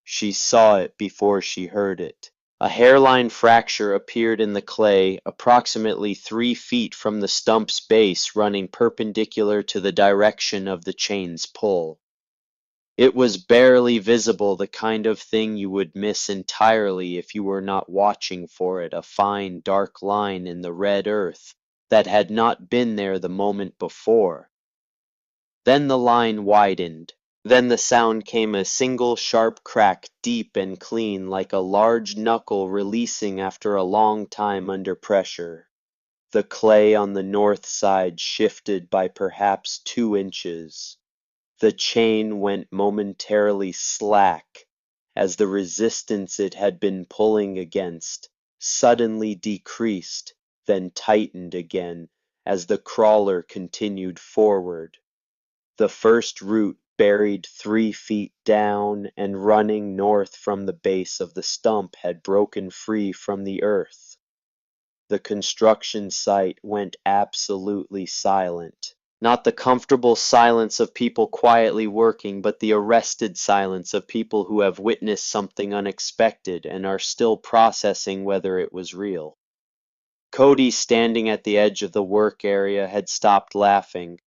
She saw it before she heard it. A hairline fracture appeared in the clay, approximately 3 feet from the stump's base, running perpendicular to the direction of the chain's pull. It was barely visible, the kind of thing you would miss entirely if you were not watching for it, a fine dark line in the red earth that had not been there the moment before. Then the line widened. Then the sound came, a single sharp crack, deep and clean, like a large knuckle releasing after a long time under pressure. The clay on the north side shifted by perhaps 2 inches. The chain went momentarily slack as the resistance it had been pulling against suddenly decreased, then tightened again as the crawler continued forward. The first root buried 3 feet down and running north from the base of the stump, had broken free from the earth. The construction site went absolutely silent. Not the comfortable silence of people quietly working, but the arrested silence of people who have witnessed something unexpected and are still processing whether it was real. Cody, standing at the edge of the work area, had stopped laughing.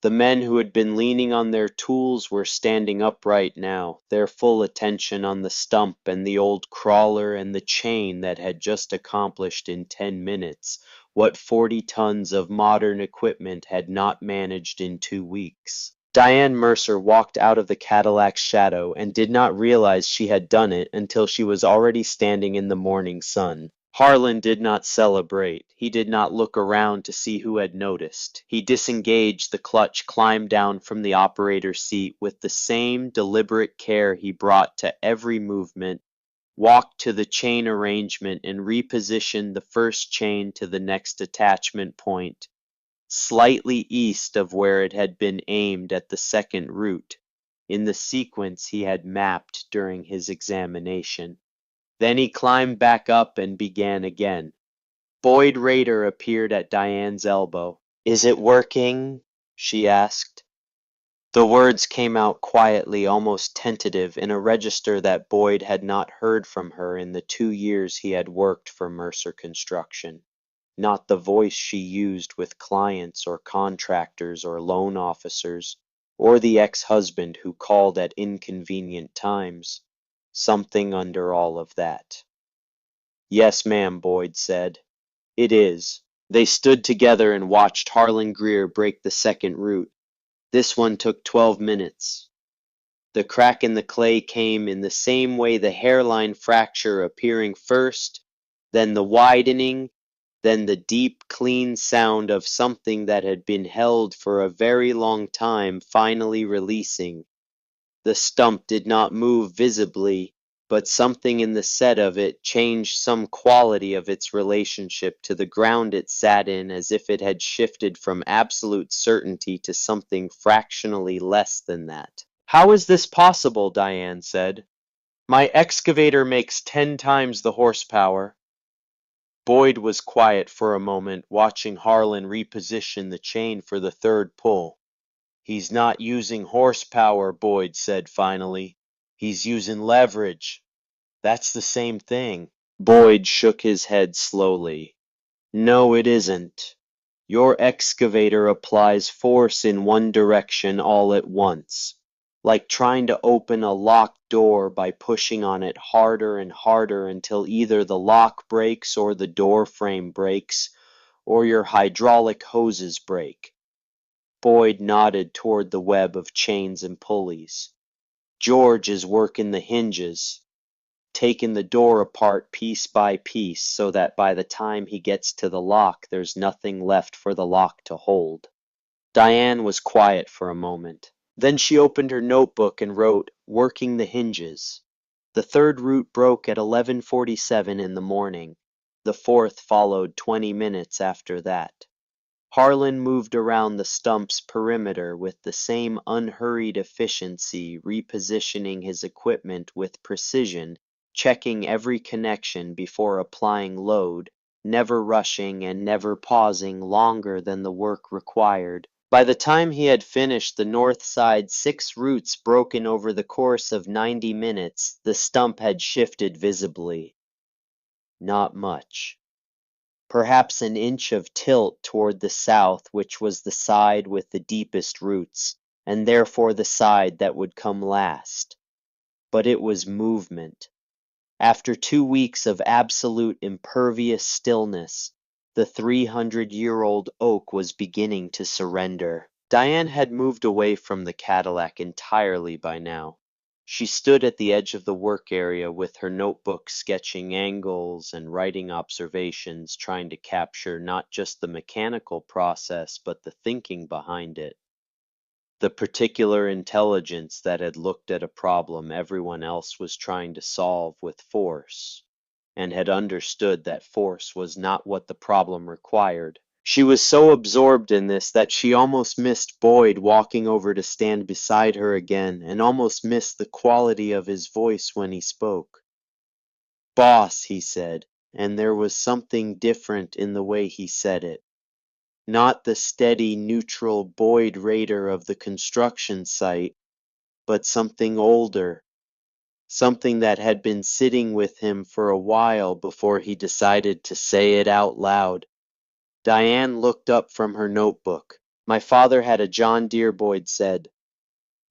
The men who had been leaning on their tools were standing upright now, their full attention on the stump and the old crawler and the chain that had just accomplished in 10 minutes what 40 tons of modern equipment had not managed in 2 weeks. Diane Mercer walked out of the Cadillac's shadow and did not realize she had done it until she was already standing in the morning sun. Harlan did not celebrate. He did not look around to see who had noticed. He disengaged the clutch, climbed down from the operator's seat with the same deliberate care he brought to every movement, walked to the chain arrangement and repositioned the first chain to the next attachment point, slightly east of where it had been aimed at the second route, in the sequence he had mapped during his examination. Then he climbed back up and began again. Boyd Rader appeared at Diane's elbow. "Is it working?" she asked. The words came out quietly, almost tentative, in a register that Boyd had not heard from her in the 2 years he had worked for Mercer Construction. Not the voice she used with clients or contractors or loan officers, or the ex-husband who called at inconvenient times. Something under all of that. "Yes, ma'am," Boyd said. "It is." They stood together and watched Harlan Greer break the second route. This one took 12 minutes. The crack in the clay came in the same way, the hairline fracture appearing first, then the widening, then the deep, clean sound of something that had been held for a very long time finally releasing. The stump did not move visibly, but something in the set of it changed some quality of its relationship to the ground it sat in, as if it had shifted from absolute certainty to something fractionally less than that. "How is this possible?" Diane said. "My excavator makes 10 times the horsepower." Boyd was quiet for a moment, watching Harlan reposition the chain for the third pull. "He's not using horsepower," Boyd said finally. "He's using leverage. That's the same thing." Boyd shook his head slowly. "No, it isn't. Your excavator applies force in one direction all at once, like trying to open a locked door by pushing on it harder and harder until either the lock breaks or the door frame breaks or your hydraulic hoses break." Boyd nodded toward the web of chains and pulleys. "George is working the hinges, taking the door apart piece by piece so that by the time he gets to the lock there's nothing left for the lock to hold." Diane was quiet for a moment. Then she opened her notebook and wrote, "Working the hinges." The third root broke at 11:47 in the morning. The fourth followed 20 minutes after that. Harlan moved around the stump's perimeter with the same unhurried efficiency, repositioning his equipment with precision, checking every connection before applying load, never rushing and never pausing longer than the work required. By the time he had finished the north side 6 roots broken over the course of 90 minutes, the stump had shifted visibly. Not much. Perhaps an inch of tilt toward the south, which was the side with the deepest roots, and therefore the side that would come last. But it was movement. After 2 weeks of absolute impervious stillness, the 300-year-old oak was beginning to surrender. Diane had moved away from the Cadillac entirely by now. She stood at the edge of the work area with her notebook, sketching angles and writing observations, trying to capture not just the mechanical process but the thinking behind it. The particular intelligence that had looked at a problem everyone else was trying to solve with force, and had understood that force was not what the problem required, She was so absorbed in this that she almost missed Boyd walking over to stand beside her again, and almost missed the quality of his voice when he spoke. "Boss," he said, and there was something different in the way he said it. Not the steady, neutral Boyd Raider of the construction site, but something older, something that had been sitting with him for a while before he decided to say it out loud. Diane looked up from her notebook. "My father had a John Deere," Boyd said.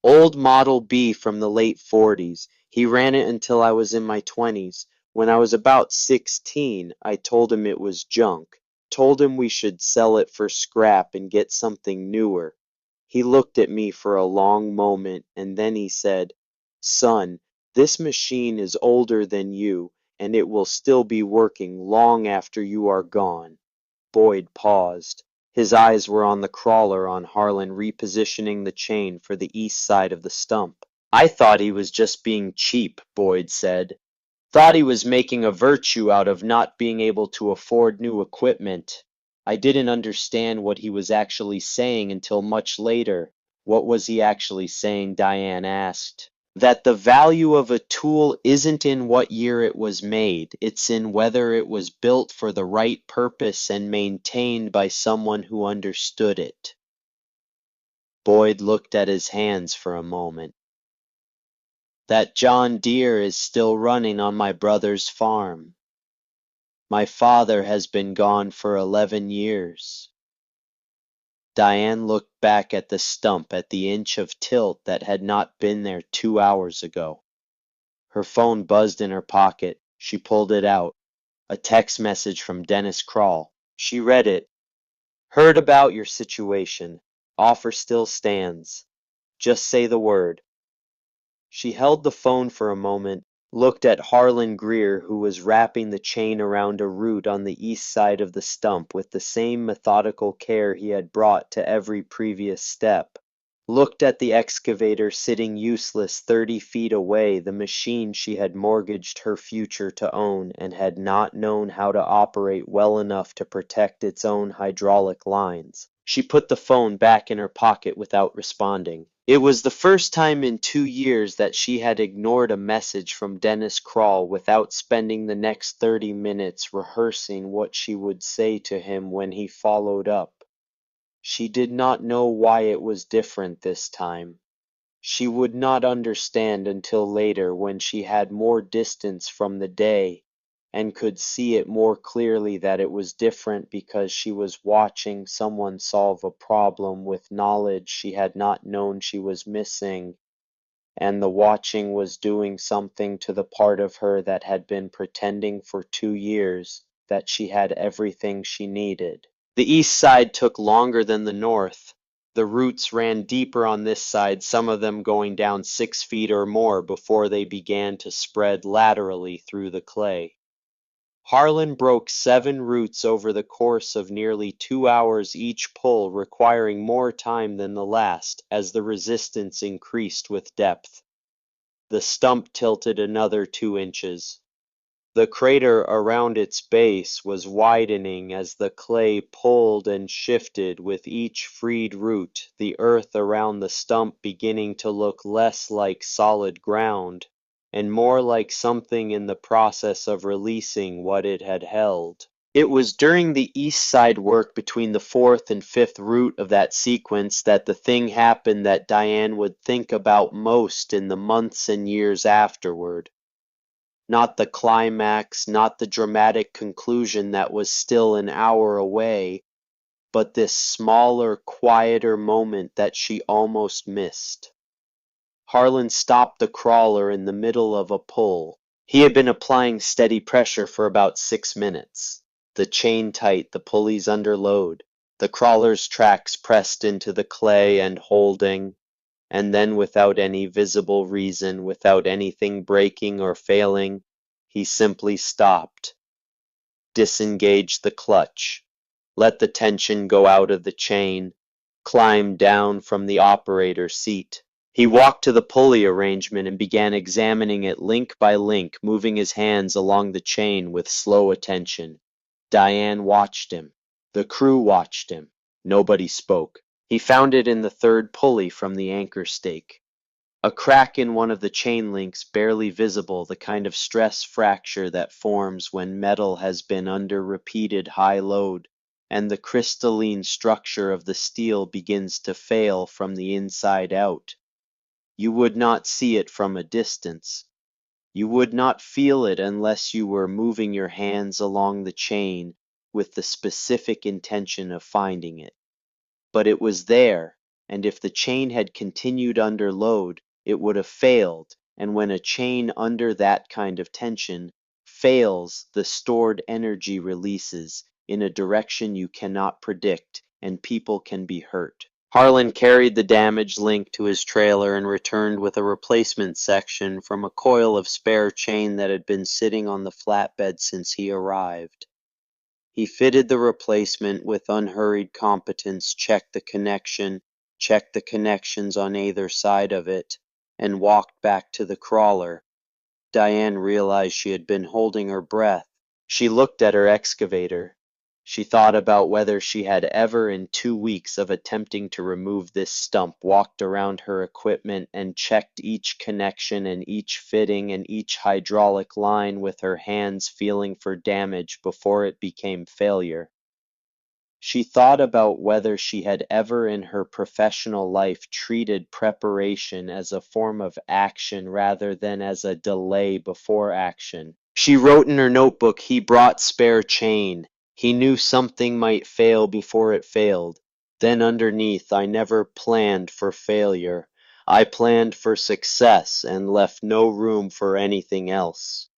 "Old Model B from the late 40s. He ran it until I was in my 20s. When I was about 16, I told him it was junk. Told him we should sell it for scrap and get something newer. He looked at me for a long moment, and then he said, 'Son, this machine is older than you, and it will still be working long after you are gone.'" Boyd paused. His eyes were on the crawler on Harlan repositioning the chain for the east side of the stump. "I thought he was just being cheap," Boyd said. "Thought he was making a virtue out of not being able to afford new equipment. I didn't understand what he was actually saying until much later." "What was he actually saying?" Diane asked. "That the value of a tool isn't in what year it was made, it's in whether it was built for the right purpose and maintained by someone who understood it." Boyd looked at his hands for a moment. "That John Deere is still running on my brother's farm. My father has been gone for 11 years. Diane looked back at the stump at the inch of tilt that had not been there 2 hours ago. Her phone buzzed in her pocket. She pulled it out. A text message from Dennis Krall. She read it. "Heard about your situation. Offer still stands. Just say the word." She held the phone for a moment, looked at Harlan Greer, who was wrapping the chain around a root on the east side of the stump with the same methodical care he had brought to every previous step. Looked at the excavator sitting useless 30 feet away, the machine she had mortgaged her future to own and had not known how to operate well enough to protect its own hydraulic lines. She put the phone back in her pocket without responding. It was the first time in 2 years that she had ignored a message from Dennis Krall without spending the next 30 minutes rehearsing what she would say to him when he followed up. She did not know why it was different this time. She would not understand until later when she had more distance from the day and could see it more clearly that it was different because she was watching someone solve a problem with knowledge she had not known she was missing, and the watching was doing something to the part of her that had been pretending for 2 years that she had everything she needed. The east side took longer than the north. The roots ran deeper on this side, some of them going down 6 feet or more before they began to spread laterally through the clay. Harlan broke 7 roots over the course of nearly 2 hours each pull, requiring more time than the last, as the resistance increased with depth. The stump tilted another 2 inches. The crater around its base was widening as the clay pulled and shifted with each freed root, the earth around the stump beginning to look less like solid ground and more like something in the process of releasing what it had held. It was during the east side work between the 4th and 5th root of that sequence that the thing happened that Diane would think about most in the months and years afterward. Not the climax, not the dramatic conclusion that was still an hour away, but this smaller, quieter moment that she almost missed. Harlan stopped the crawler in the middle of a pull. He had been applying steady pressure for about 6 minutes. The chain tight, the pulleys under load, the crawler's tracks pressed into the clay and holding, and then without any visible reason, without anything breaking or failing, he simply stopped, disengaged the clutch, let the tension go out of the chain, climbed down from the operator's seat. He walked to the pulley arrangement and began examining it link by link, moving his hands along the chain with slow attention. Diane watched him. The crew watched him. Nobody spoke. He found it in the third pulley from the anchor stake. A crack in one of the chain links, barely visible, the kind of stress fracture that forms when metal has been under repeated high load, and the crystalline structure of the steel begins to fail from the inside out. You would not see it from a distance. You would not feel it unless you were moving your hands along the chain with the specific intention of finding it. But it was there, and if the chain had continued under load, it would have failed, and when a chain under that kind of tension fails, the stored energy releases in a direction you cannot predict, and people can be hurt. Harlan carried the damaged link to his trailer and returned with a replacement section from a coil of spare chain that had been sitting on the flatbed since he arrived. He fitted the replacement with unhurried competence, checked the connections on either side of it, and walked back to the crawler. Diane realized she had been holding her breath. She looked at her excavator. She thought about whether she had ever in 2 weeks of attempting to remove this stump walked around her equipment and checked each connection and each fitting and each hydraulic line with her hands feeling for damage before it became failure. She thought about whether she had ever in her professional life treated preparation as a form of action rather than as a delay before action. She wrote in her notebook, "He brought spare chain. He knew something might fail before it failed." Then underneath, "I never planned for failure. I planned for success and left no room for anything else."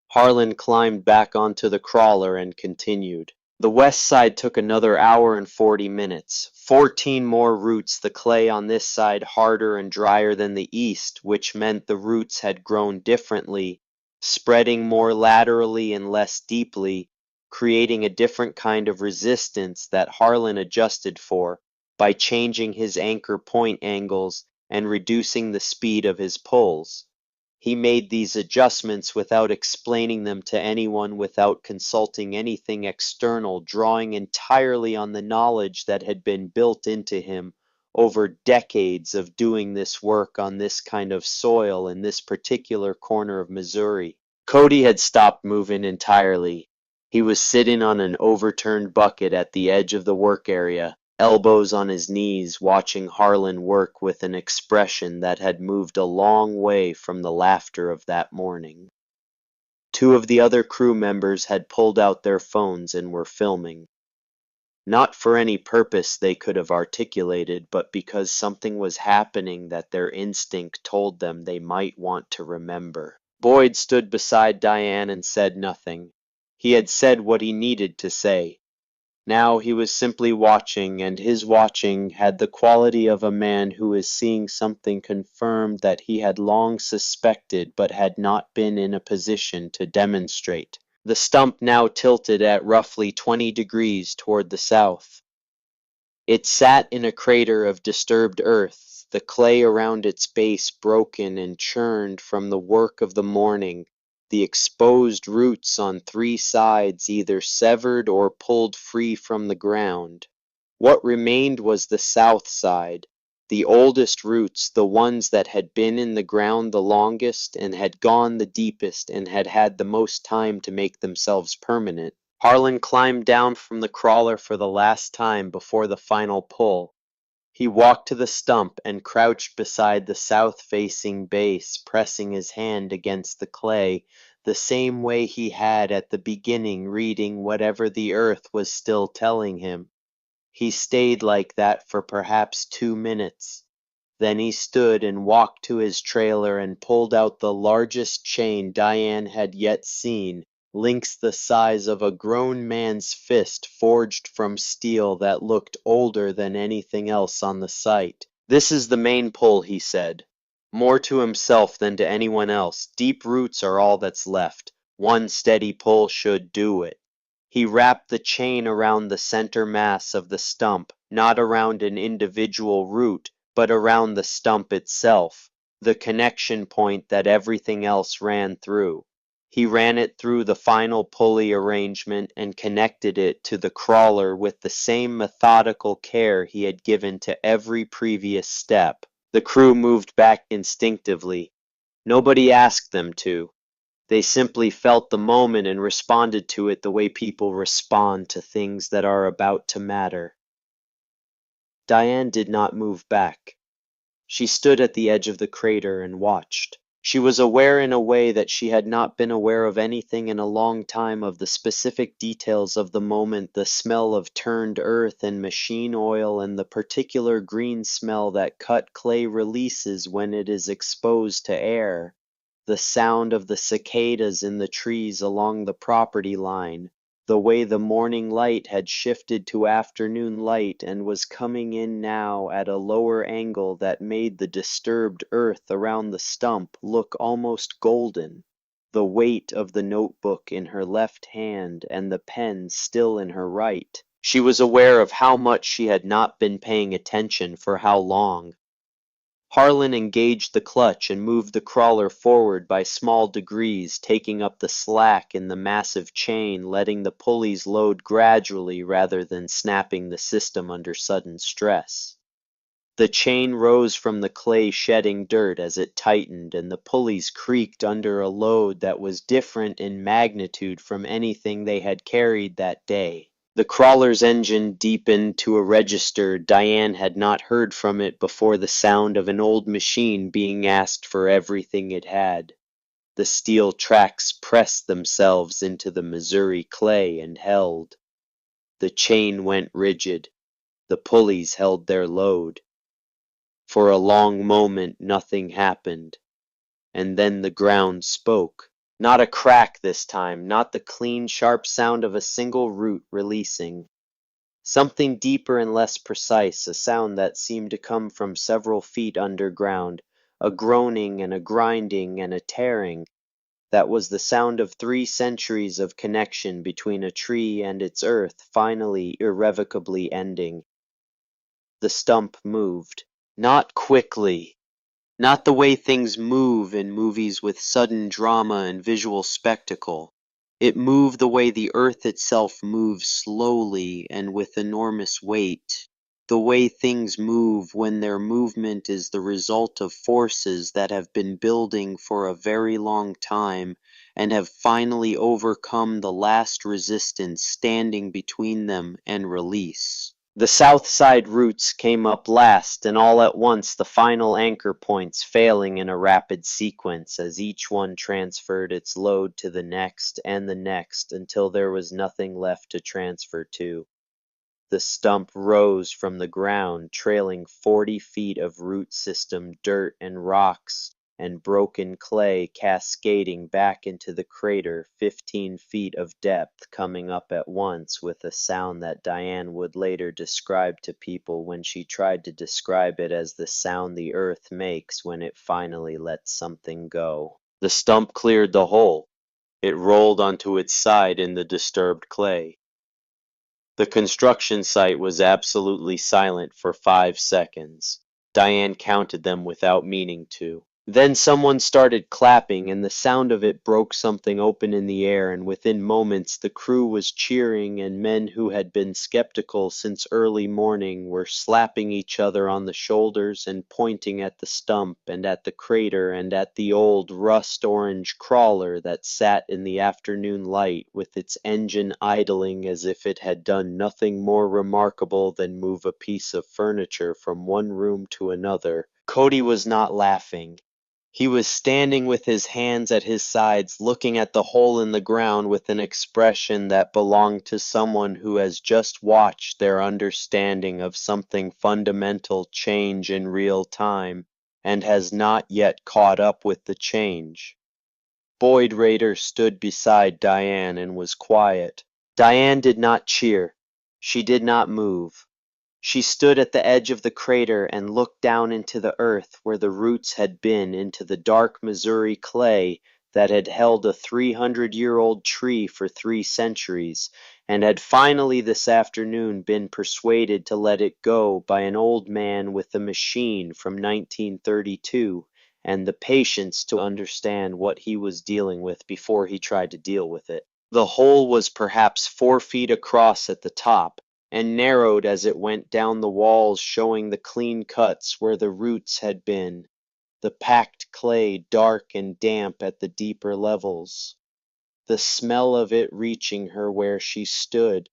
Harlan climbed back onto the crawler and continued. The west side took another hour and 40 minutes. 14 more roots, the clay on this side harder and drier than the east, which meant the roots had grown differently, spreading more laterally and less deeply, creating a different kind of resistance that Harlan adjusted for by changing his anchor point angles and reducing the speed of his pulls. He made these adjustments without explaining them to anyone, without consulting anything external, drawing entirely on the knowledge that had been built into him over decades of doing this work on this kind of soil in this particular corner of Missouri. Cody had stopped moving entirely. He was sitting on an overturned bucket at the edge of the work area, elbows on his knees, watching Harlan work with an expression that had moved a long way from the laughter of that morning. 2 of the other crew members had pulled out their phones and were filming. Not for any purpose they could have articulated, but because something was happening that their instinct told them they might want to remember. Boyd stood beside Diane and said nothing. He had said what he needed to say. Now he was simply watching, and his watching had the quality of a man who is seeing something confirmed that he had long suspected but had not been in a position to demonstrate. The stump now tilted at roughly 20 degrees toward the south. It sat in a crater of disturbed earth, the clay around its base broken and churned from the work of the morning, the exposed roots on 3 sides either severed or pulled free from the ground. What remained was the south side, the oldest roots, the ones that had been in the ground the longest and had gone the deepest and had had the most time to make themselves permanent. Harlan climbed down from the crawler for the last time before the final pull. He walked to the stump and crouched beside the south-facing base, pressing his hand against the clay, the same way he had at the beginning, reading whatever the earth was still telling him. He stayed like that for perhaps 2 minutes. Then he stood and walked to his trailer and pulled out the largest chain Diane had yet seen, links the size of a grown man's fist forged from steel that looked older than anything else on the site. "This is the main pull," he said. More to himself than to anyone else. "Deep roots are all that's left. One steady pull should do it." He wrapped the chain around the center mass of the stump, not around an individual root, but around the stump itself, the connection point that everything else ran through. He ran it through the final pulley arrangement and connected it to the crawler with the same methodical care he had given to every previous step. The crew moved back instinctively. Nobody asked them to. They simply felt the moment and responded to it the way people respond to things that are about to matter. Diane did not move back. She stood at the edge of the crater and watched. She was aware in a way that she had not been aware of anything in a long time of the specific details of the moment, the smell of turned earth and machine oil and the particular green smell that cut clay releases when it is exposed to air, the sound of the cicadas in the trees along the property line, the way the morning light had shifted to afternoon light and was coming in now at a lower angle that made the disturbed earth around the stump look almost golden, the weight of the notebook in her left hand and the pen still in her right. She was aware of how much she had not been paying attention for how long. Harlan engaged the clutch and moved the crawler forward by small degrees, taking up the slack in the massive chain, letting the pulleys load gradually rather than snapping the system under sudden stress. The chain rose from the clay, shedding dirt as it tightened, and the pulleys creaked under a load that was different in magnitude from anything they had carried that day. The crawler's engine deepened to a register Diane had not heard from it before, the sound of an old machine being asked for everything it had. The steel tracks pressed themselves into the Missouri clay and held. The chain went rigid. The pulleys held their load. For a long moment nothing happened, and then the ground spoke. Not a crack this time, not the clean, sharp sound of a single root releasing. Something deeper and less precise, a sound that seemed to come from several feet underground, a groaning and a grinding and a tearing. That was the sound of 3 centuries of connection between a tree and its earth finally irrevocably ending. The stump moved. Not quickly. Not the way things move in movies with sudden drama and visual spectacle. It moved the way the earth itself moves, slowly and with enormous weight. The way things move when their movement is the result of forces that have been building for a very long time and have finally overcome the last resistance standing between them and release. The south side roots came up last, and all at once the final anchor points failing in a rapid sequence as each one transferred its load to the next and the next until there was nothing left to transfer to. The stump rose from the ground, trailing 40 feet of root system, dirt and rocks and broken clay cascading back into the crater, 15 feet of depth, coming up at once with a sound that Diane would later describe to people when she tried to describe it as the sound the earth makes when it finally lets something go. The stump cleared the hole. It rolled onto its side in the disturbed clay. The construction site was absolutely silent for 5 seconds. Diane counted them without meaning to. Then someone started clapping, and the sound of it broke something open in the air, and within moments the crew was cheering, and men who had been skeptical since early morning were slapping each other on the shoulders and pointing at the stump and at the crater and at the old rust-orange crawler that sat in the afternoon light with its engine idling as if it had done nothing more remarkable than move a piece of furniture from one room to another. Cody was not laughing. He was standing with his hands at his sides, looking at the hole in the ground with an expression that belonged to someone who has just watched their understanding of something fundamental change in real time and has not yet caught up with the change. Boyd Rader stood beside Diane and was quiet. Diane did not cheer. She did not move. She stood at the edge of the crater and looked down into the earth where the roots had been, into the dark Missouri clay that had held a 300-year-old tree for 3 centuries, and had finally this afternoon been persuaded to let it go by an old man with a machine from 1932, and the patience to understand what he was dealing with before he tried to deal with it. The hole was perhaps 4 feet across at the top, and narrowed as it went down the walls, showing the clean cuts where the roots had been, the packed clay dark and damp at the deeper levels, the smell of it reaching her where she stood,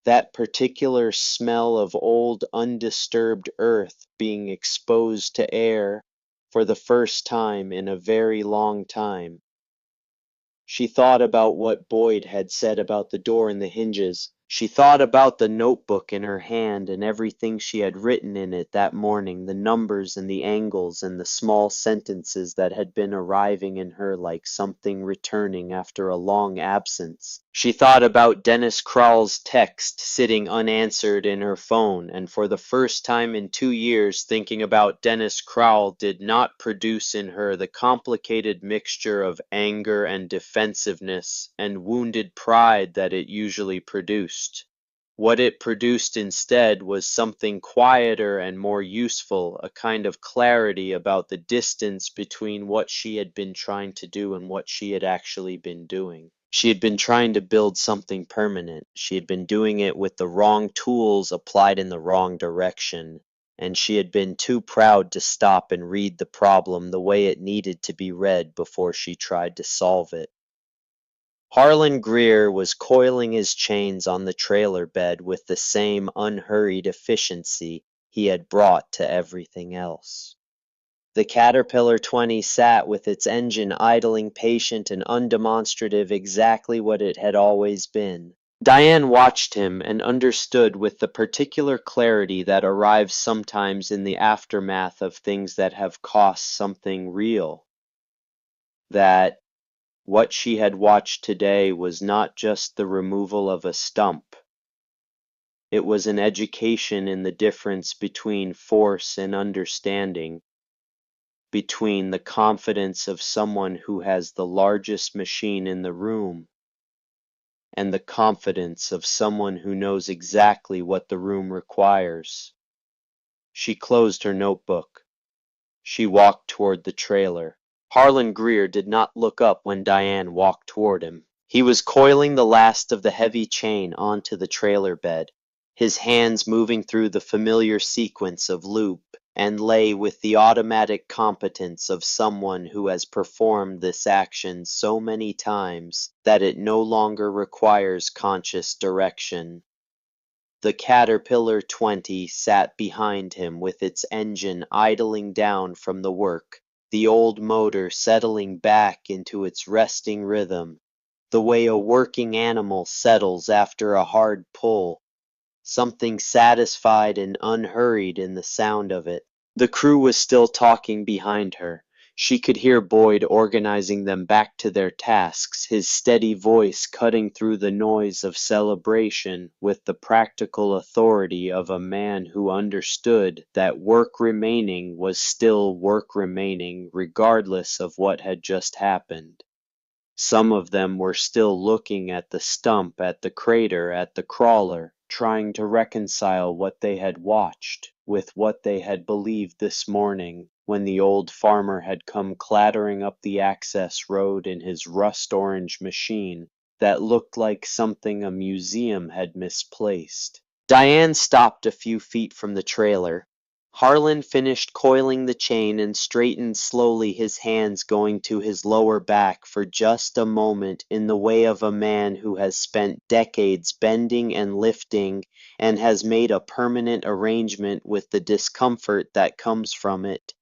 that particular smell of old undisturbed earth being exposed to air for the first time in a very long time. She thought about what Boyd had said about the door and the hinges. She thought about the notebook in her hand and everything she had written in it that morning, the numbers and the angles and the small sentences that had been arriving in her like something returning after a long absence. She thought about Dennis Crowell's text sitting unanswered in her phone, and for the first time in 2 years thinking about Dennis Crowell did not produce in her the complicated mixture of anger and defensiveness and wounded pride that it usually produced. What it produced instead was something quieter and more useful, a kind of clarity about the distance between what she had been trying to do and what she had actually been doing. She had been trying to build something permanent. She had been doing it with the wrong tools applied in the wrong direction, and she had been too proud to stop and read the problem the way it needed to be read before she tried to solve it. Harlan Greer was coiling his chains on the trailer bed with the same unhurried efficiency he had brought to everything else. The Caterpillar 20 sat with its engine idling, patient and undemonstrative, exactly what it had always been. Diane watched him and understood with the particular clarity that arrives sometimes in the aftermath of things that have cost something real, that what she had watched today was not just the removal of a stump. It was an education in the difference between force and understanding, between the confidence of someone who has the largest machine in the room and the confidence of someone who knows exactly what the room requires. She closed her notebook. She walked toward the trailer. Harlan Greer did not look up when Diane walked toward him. He was coiling the last of the heavy chain onto the trailer bed, his hands moving through the familiar sequence of loop, and lay with the automatic competence of someone who has performed this action so many times that it no longer requires conscious direction. The Caterpillar 20 sat behind him with its engine idling down from the work, the old motor settling back into its resting rhythm, the way a working animal settles after a hard pull, something satisfied and unhurried in the sound of it. The crew was still talking behind her. She could hear Boyd organizing them back to their tasks, his steady voice cutting through the noise of celebration with the practical authority of a man who understood that work remaining was still work remaining regardless of what had just happened. Some of them were still looking at the stump, at the crater, at the crawler, trying to reconcile what they had watched with what they had believed this morning when the old farmer had come clattering up the access road in his rust-orange machine that looked like something a museum had misplaced. Diane stopped a few feet from the trailer. Harlan finished coiling the chain and straightened slowly, his hands going to his lower back for just a moment in the way of a man who has spent decades bending and lifting and has made a permanent arrangement with the discomfort that comes from it.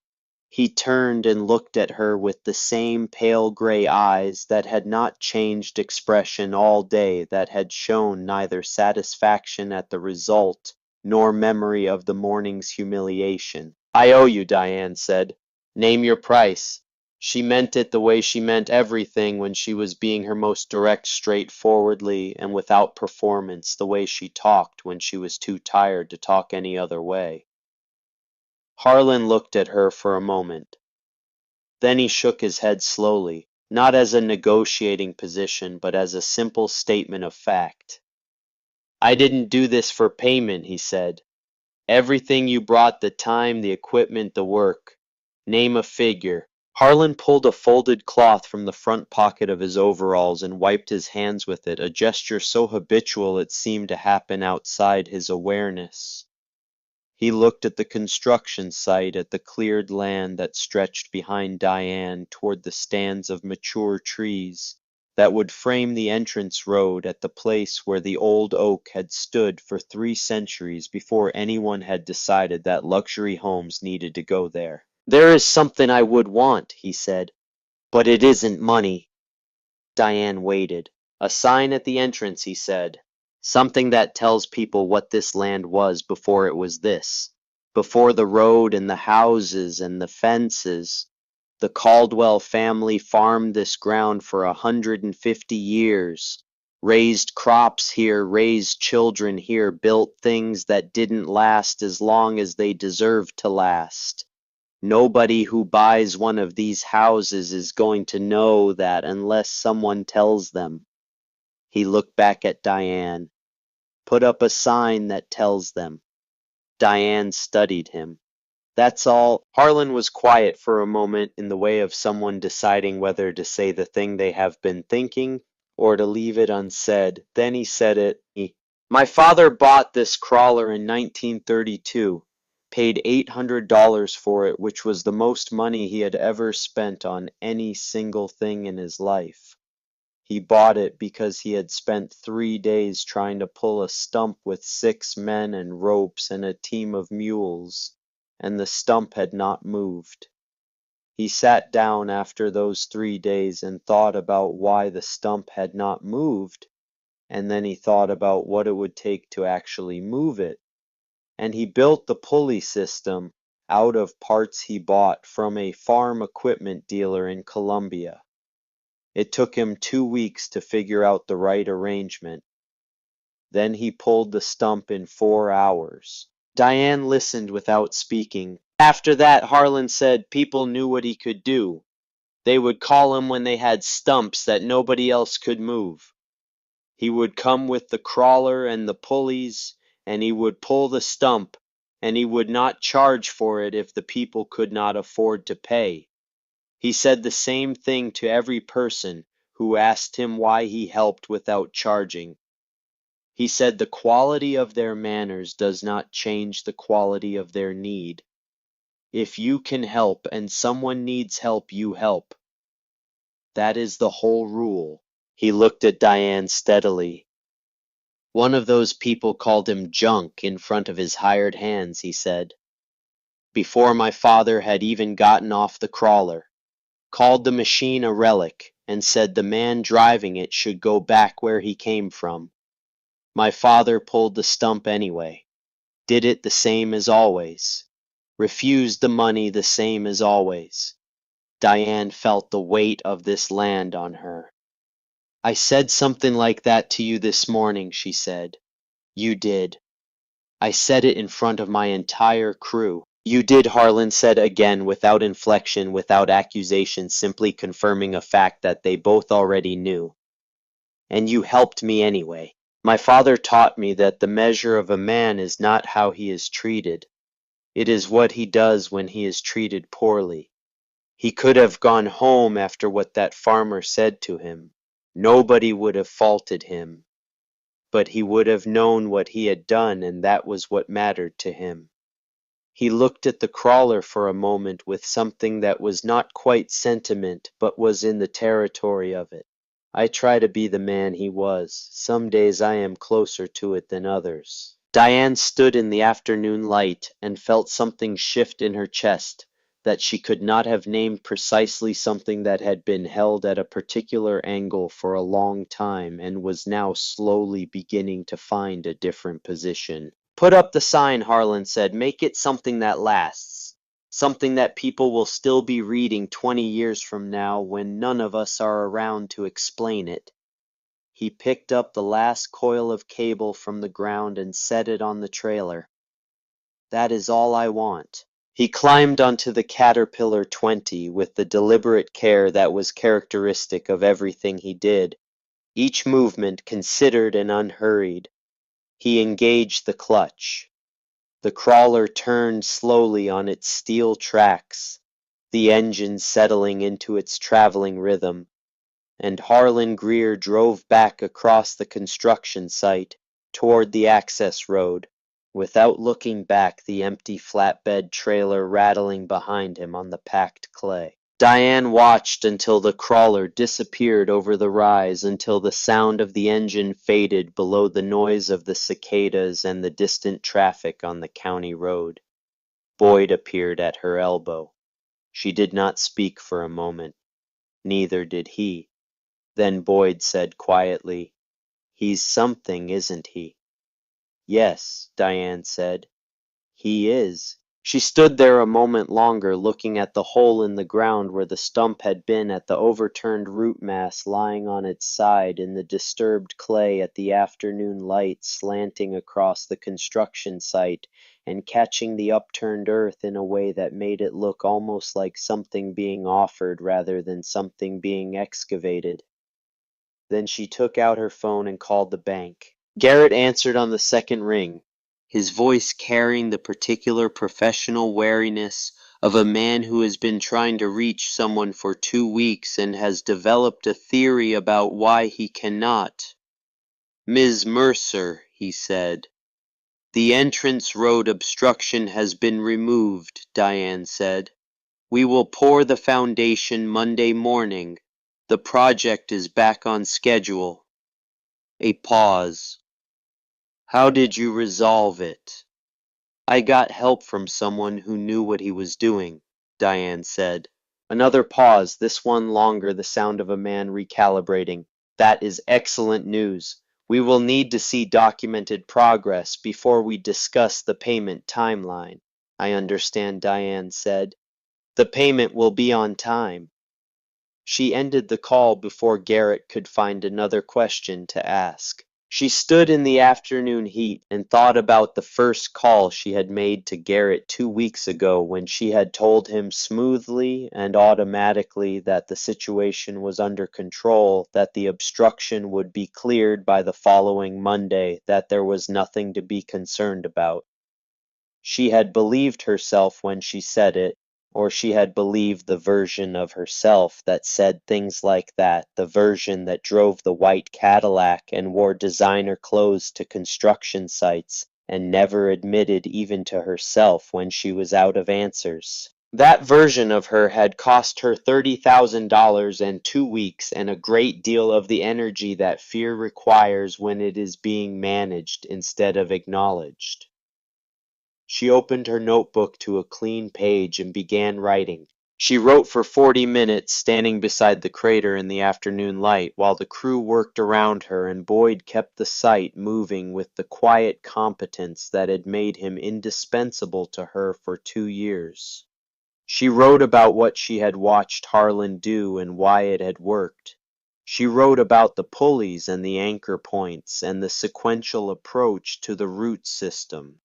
He turned and looked at her with the same pale gray eyes that had not changed expression all day, that had shown neither satisfaction at the result nor memory of the morning's humiliation. "I owe you," Diane said. "Name your price." She meant it the way she meant everything when she was being her most direct, straightforwardly, and without performance, the way she talked when she was too tired to talk any other way. Harlan looked at her for a moment. Then he shook his head slowly, not as a negotiating position, but as a simple statement of fact. "I didn't do this for payment," he said. "Everything you brought, the time, the equipment, the work. Name a figure. Harlan pulled a folded cloth from the front pocket of his overalls and wiped his hands with it, a gesture so habitual it seemed to happen outside his awareness. He looked at the construction site, at the cleared land that stretched behind Diane toward the stands of mature trees that would frame the entrance road, at the place where the old oak had stood for 3 centuries before anyone had decided that luxury homes needed to go there. "There is something I would want," he said, "but it isn't money." Diane waited. "A sign at the entrance," he said. "Something that tells people what this land was before it was this. Before the road and the houses and the fences. The Caldwell family farmed this ground for 150 years. Raised crops here, raised children here, built things that didn't last as long as they deserved to last. Nobody who buys one of these houses is going to know that unless someone tells them." He looked back at Diane. "Put up a sign that tells them." Diane studied him. "That's all." Harlan was quiet for a moment, in the way of someone deciding whether to say the thing they have been thinking or to leave it unsaid. Then he said it. "My father bought this crawler in 1932. Paid $800 for it, which was the most money he had ever spent on any single thing in his life. He bought it because he had spent 3 days trying to pull a stump with 6 men and ropes and a team of mules, and the stump had not moved. He sat down after those 3 days and thought about why the stump had not moved, and then he thought about what it would take to actually move it. And he built the pulley system out of parts he bought from a farm equipment dealer in Columbia. It took him 2 weeks to figure out the right arrangement. Then he pulled the stump in 4 hours." Diane listened without speaking. "After that," Harlan said, "people knew what he could do. They would call him when they had stumps that nobody else could move. He would come with the crawler and the pulleys, and he would pull the stump, and he would not charge for it if the people could not afford to pay. He said the same thing to every person who asked him why he helped without charging. He said the quality of their manners does not change the quality of their need. If you can help and someone needs help, you help. That is the whole rule." He looked at Diane steadily. "One of those people called him junk in front of his hired hands," he said, "before my father had even gotten off the crawler. Called the machine a relic, and said the man driving it should go back where he came from. My father pulled the stump anyway. Did it the same as always. Refused the money the same as always." Diane felt the weight of this land on her. "I said something like that to you this morning," she said. "You did. I said it in front of my entire crew." "You did," Harlan said again, without inflection, without accusation, simply confirming a fact that they both already knew. "And you helped me anyway. My father taught me that the measure of a man is not how he is treated. It is what he does when he is treated poorly. He could have gone home after what that farmer said to him. Nobody would have faulted him. But he would have known what he had done, and that was what mattered to him." He looked at the crawler for a moment with something that was not quite sentiment, but was in the territory of it. "I try to be the man he was. Some days I am closer to it than others." Diane stood in the afternoon light and felt something shift in her chest, that she could not have named precisely, something that had been held at a particular angle for a long time and was now slowly beginning to find a different position. "Put up the sign," Harlan said. "Make it something that lasts. Something that people will still be reading 20 years from now when none of us are around to explain it." He picked up the last coil of cable from the ground and set it on the trailer. "That is all I want." He climbed onto the Caterpillar 20 with the deliberate care that was characteristic of everything he did, each movement considered and unhurried. He engaged the clutch. The crawler turned slowly on its steel tracks. the engine settling into its traveling rhythm, and Harlan Greer drove back across the construction site toward the access road, without looking back, the empty flatbed trailer rattling behind him on the packed clay. Diane watched until the crawler disappeared over the rise, until the sound of the engine faded below the noise of the cicadas and the distant traffic on the county road. Boyd appeared at her elbow. She did not speak for a moment. Neither did he. Then Boyd said quietly, "He's something, isn't he?" "Yes," Diane said. "He is." She stood there a moment longer, looking at the hole in the ground where the stump had been, at the overturned root mass lying on its side in the disturbed clay, at the afternoon light slanting across the construction site and catching the upturned earth in a way that made it look almost like something being offered rather than something being excavated. Then she took out her phone and called the bank. Garrett answered on the second ring, his voice carrying the particular professional wariness of a man who has been trying to reach someone for 2 weeks and has developed a theory about why he cannot. "Ms. Mercer," he said. "The entrance road obstruction has been removed," Diane said. "We will pour the foundation Monday morning. The project is back on schedule." A pause. "How did you resolve it?" "I got help from someone who knew what he was doing," Diane said. Another pause, this one longer, the sound of a man recalibrating. "That is excellent news. We will need to see documented progress before we discuss the payment timeline." "I understand," Diane said. "The payment will be on time." She ended the call before Garrett could find another question to ask. She stood in the afternoon heat and thought about the first call she had made to Garrett 2 weeks ago, when she had told him smoothly and automatically that the situation was under control, that the obstruction would be cleared by the following Monday, that there was nothing to be concerned about. She had believed herself when she said it, or she had believed the version of herself that said things like that, the version that drove the white Cadillac and wore designer clothes to construction sites and never admitted even to herself when she was out of answers. That version of her had cost her $30,000 and 2 weeks and a great deal of the energy that fear requires when it is being managed instead of acknowledged. She opened her notebook to a clean page and began writing. She wrote for 40 minutes, standing beside the crater in the afternoon light, while the crew worked around her and Boyd kept the site moving with the quiet competence that had made him indispensable to her for 2 years. She wrote about what she had watched Harlan do and why it had worked. She wrote about the pulleys and the anchor points and the sequential approach to the root system.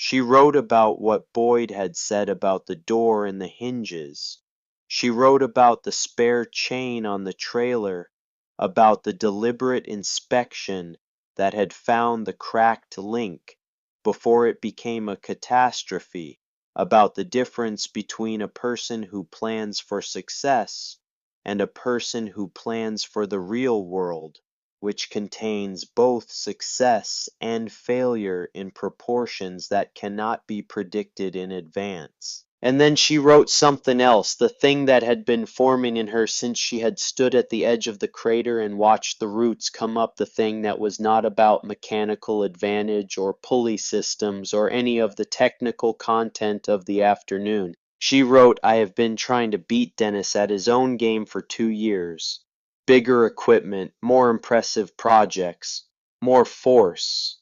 She wrote about what Boyd had said about the door and the hinges. She wrote about the spare chain on the trailer, about the deliberate inspection that had found the cracked link before it became a catastrophe, about the difference between a person who plans for success and a person who plans for the real world, which contains both success and failure in proportions that cannot be predicted in advance. And then she wrote something else, the thing that had been forming in her since she had stood at the edge of the crater and watched the roots come up, the thing that was not about mechanical advantage or pulley systems or any of the technical content of the afternoon. She wrote, "I have been trying to beat Dennis at his own game for 2 years. Bigger equipment, more impressive projects, more force.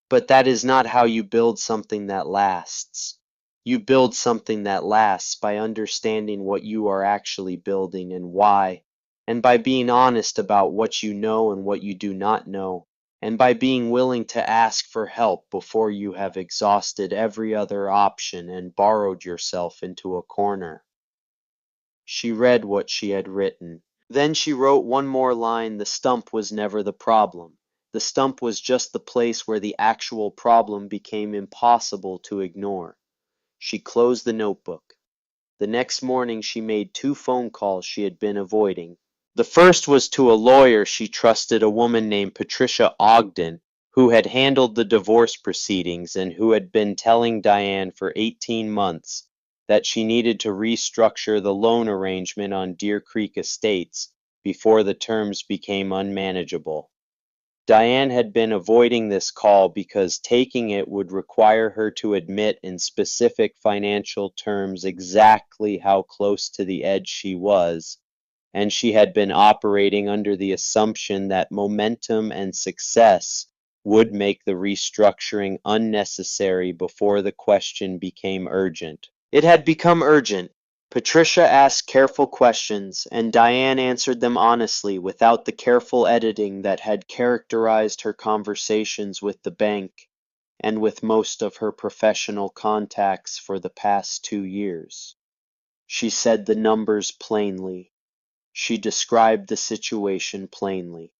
But that is not how you build something that lasts. You build something that lasts by understanding what you are actually building and why, and by being honest about what you know and what you do not know, and by being willing to ask for help before you have exhausted every other option and borrowed yourself into a corner." She read what she had written. Then she wrote one more line. The stump was never the problem. The stump was just the place where the actual problem became impossible to ignore. She closed the notebook. The next morning she made 2 phone calls she had been avoiding. The first was to a lawyer she trusted, a woman named Patricia Ogden, who had handled the divorce proceedings and who had been telling Diane for 18 months that she needed to restructure the loan arrangement on Deer Creek Estates before the terms became unmanageable. Diane had been avoiding this call because taking it would require her to admit in specific financial terms exactly how close to the edge she was, and she had been operating under the assumption that momentum and success would make the restructuring unnecessary before the question became urgent. It had become urgent. Patricia asked careful questions, and Diane answered them honestly without the careful editing that had characterized her conversations with the bank and with most of her professional contacts for the past 2 years. She said the numbers plainly. She described the situation plainly.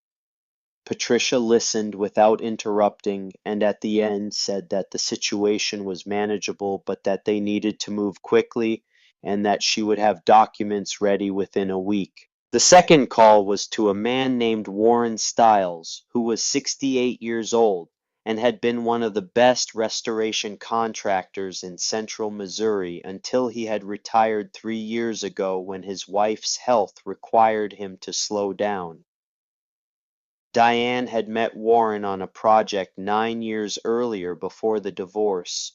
Patricia listened without interrupting, and at the end said that the situation was manageable, but that they needed to move quickly and that she would have documents ready within a week. The second call was to a man named Warren Stiles, who was 68 years old and had been one of the best restoration contractors in central Missouri until he had retired 3 years ago when his wife's health required him to slow down. Diane had met Warren on a project 9 years earlier before the divorce,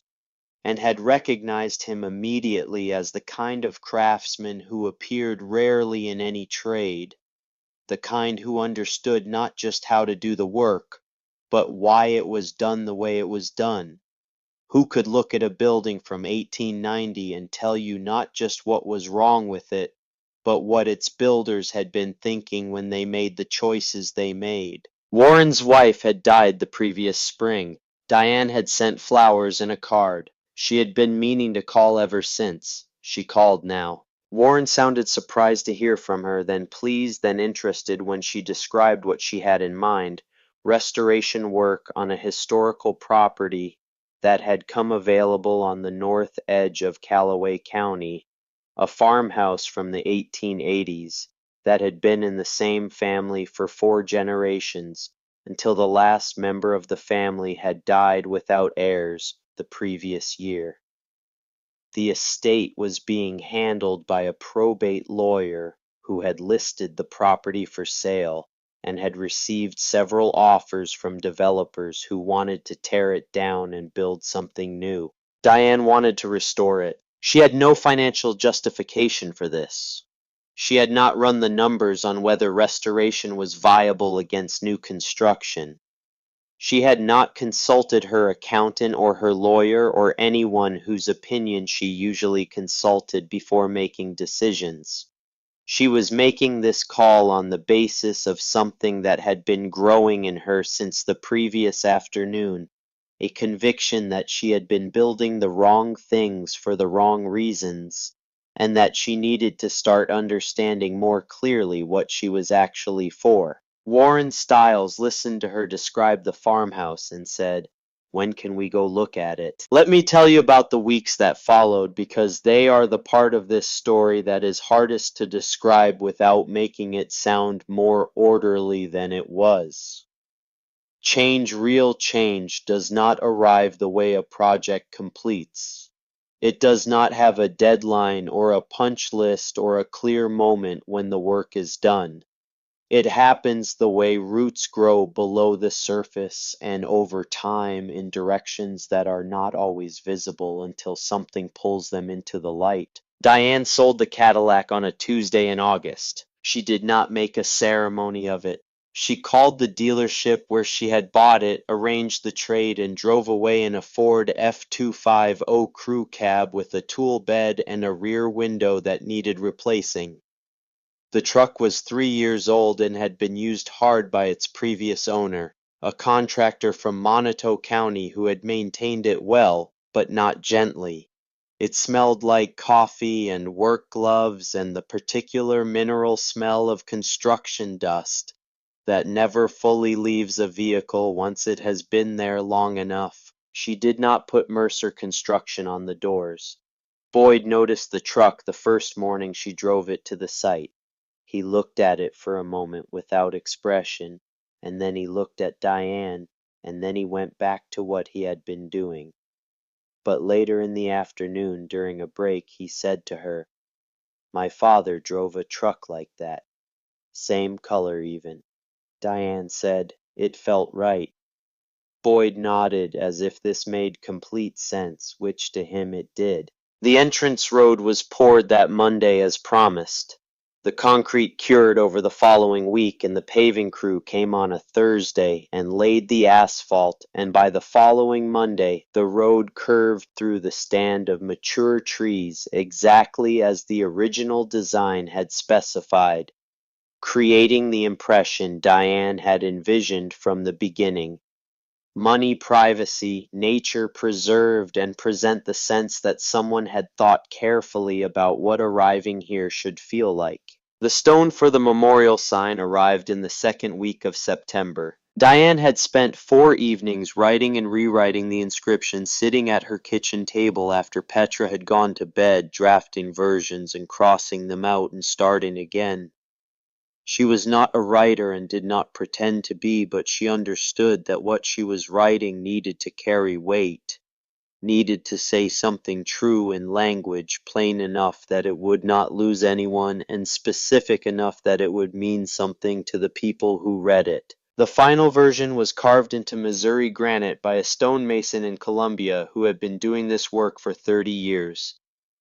and had recognized him immediately as the kind of craftsman who appeared rarely in any trade, the kind who understood not just how to do the work, but why it was done the way it was done, who could look at a building from 1890 and tell you not just what was wrong with it, but what its builders had been thinking when they made the choices they made. Warren's wife had died the previous spring. Diane had sent flowers and a card. She had been meaning to call ever since. She called now. Warren sounded surprised to hear from her, then pleased, then interested when she described what she had in mind: restoration work on a historical property that had come available on the north edge of Callaway County, a farmhouse from the 1880s that had been in the same family for 4 generations until the last member of the family had died without heirs the previous year. The estate was being handled by a probate lawyer who had listed the property for sale and had received several offers from developers who wanted to tear it down and build something new. Diane wanted to restore it. She had no financial justification for this. She had not run the numbers on whether restoration was viable against new construction. She had not consulted her accountant or her lawyer or anyone whose opinion she usually consulted before making decisions. She was making this call on the basis of something that had been growing in her since the previous afternoon, a conviction that she had been building the wrong things for the wrong reasons, and that she needed to start understanding more clearly what she was actually for. Warren Stiles listened to her describe the farmhouse and said, "When can we go look at it?" Let me tell you about the weeks that followed, because they are the part of this story that is hardest to describe without making it sound more orderly than it was. Real change, does not arrive the way a project completes. It does not have a deadline or a punch list or a clear moment when the work is done. It happens the way roots grow below the surface and over time in directions that are not always visible until something pulls them into the light. Diane sold the Cadillac on a Tuesday in August. She did not make a ceremony of it. She called the dealership where she had bought it, arranged the trade, and drove away in a Ford F250 crew cab with a tool bed and a rear window that needed replacing. The truck was 3 years old and had been used hard by its previous owner, a contractor from Monteau County who had maintained it well, but not gently. It smelled like coffee and work gloves and the particular mineral smell of construction dust that never fully leaves a vehicle once it has been there long enough. She did not put Mercer Construction on the doors. Boyd noticed the truck the first morning she drove it to the site. He looked at it for a moment without expression, and then he looked at Diane, and then he went back to what he had been doing. But later in the afternoon, during a break, he said to her, "My father drove a truck like that. Same color even." Diane said, "It felt right." Boyd nodded as if this made complete sense, which to him it did. The entrance road was poured that Monday as promised. The concrete cured over the following week, and the paving crew came on a Thursday and laid the asphalt, and by the following Monday the road curved through the stand of mature trees exactly as the original design had specified, creating the impression Diane had envisioned from the beginning. Money, privacy, nature preserved, and present the sense that someone had thought carefully about what arriving here should feel like. The stone for the memorial sign arrived in the second week of September. Diane had spent 4 evenings writing and rewriting the inscription sitting at her kitchen table after Petra had gone to bed, drafting versions and crossing them out and starting again. She was not a writer and did not pretend to be, but she understood that what she was writing needed to carry weight, needed to say something true in language plain enough that it would not lose anyone and specific enough that it would mean something to the people who read it. The final version was carved into Missouri granite by a stonemason in Columbia who had been doing this work for 30 years.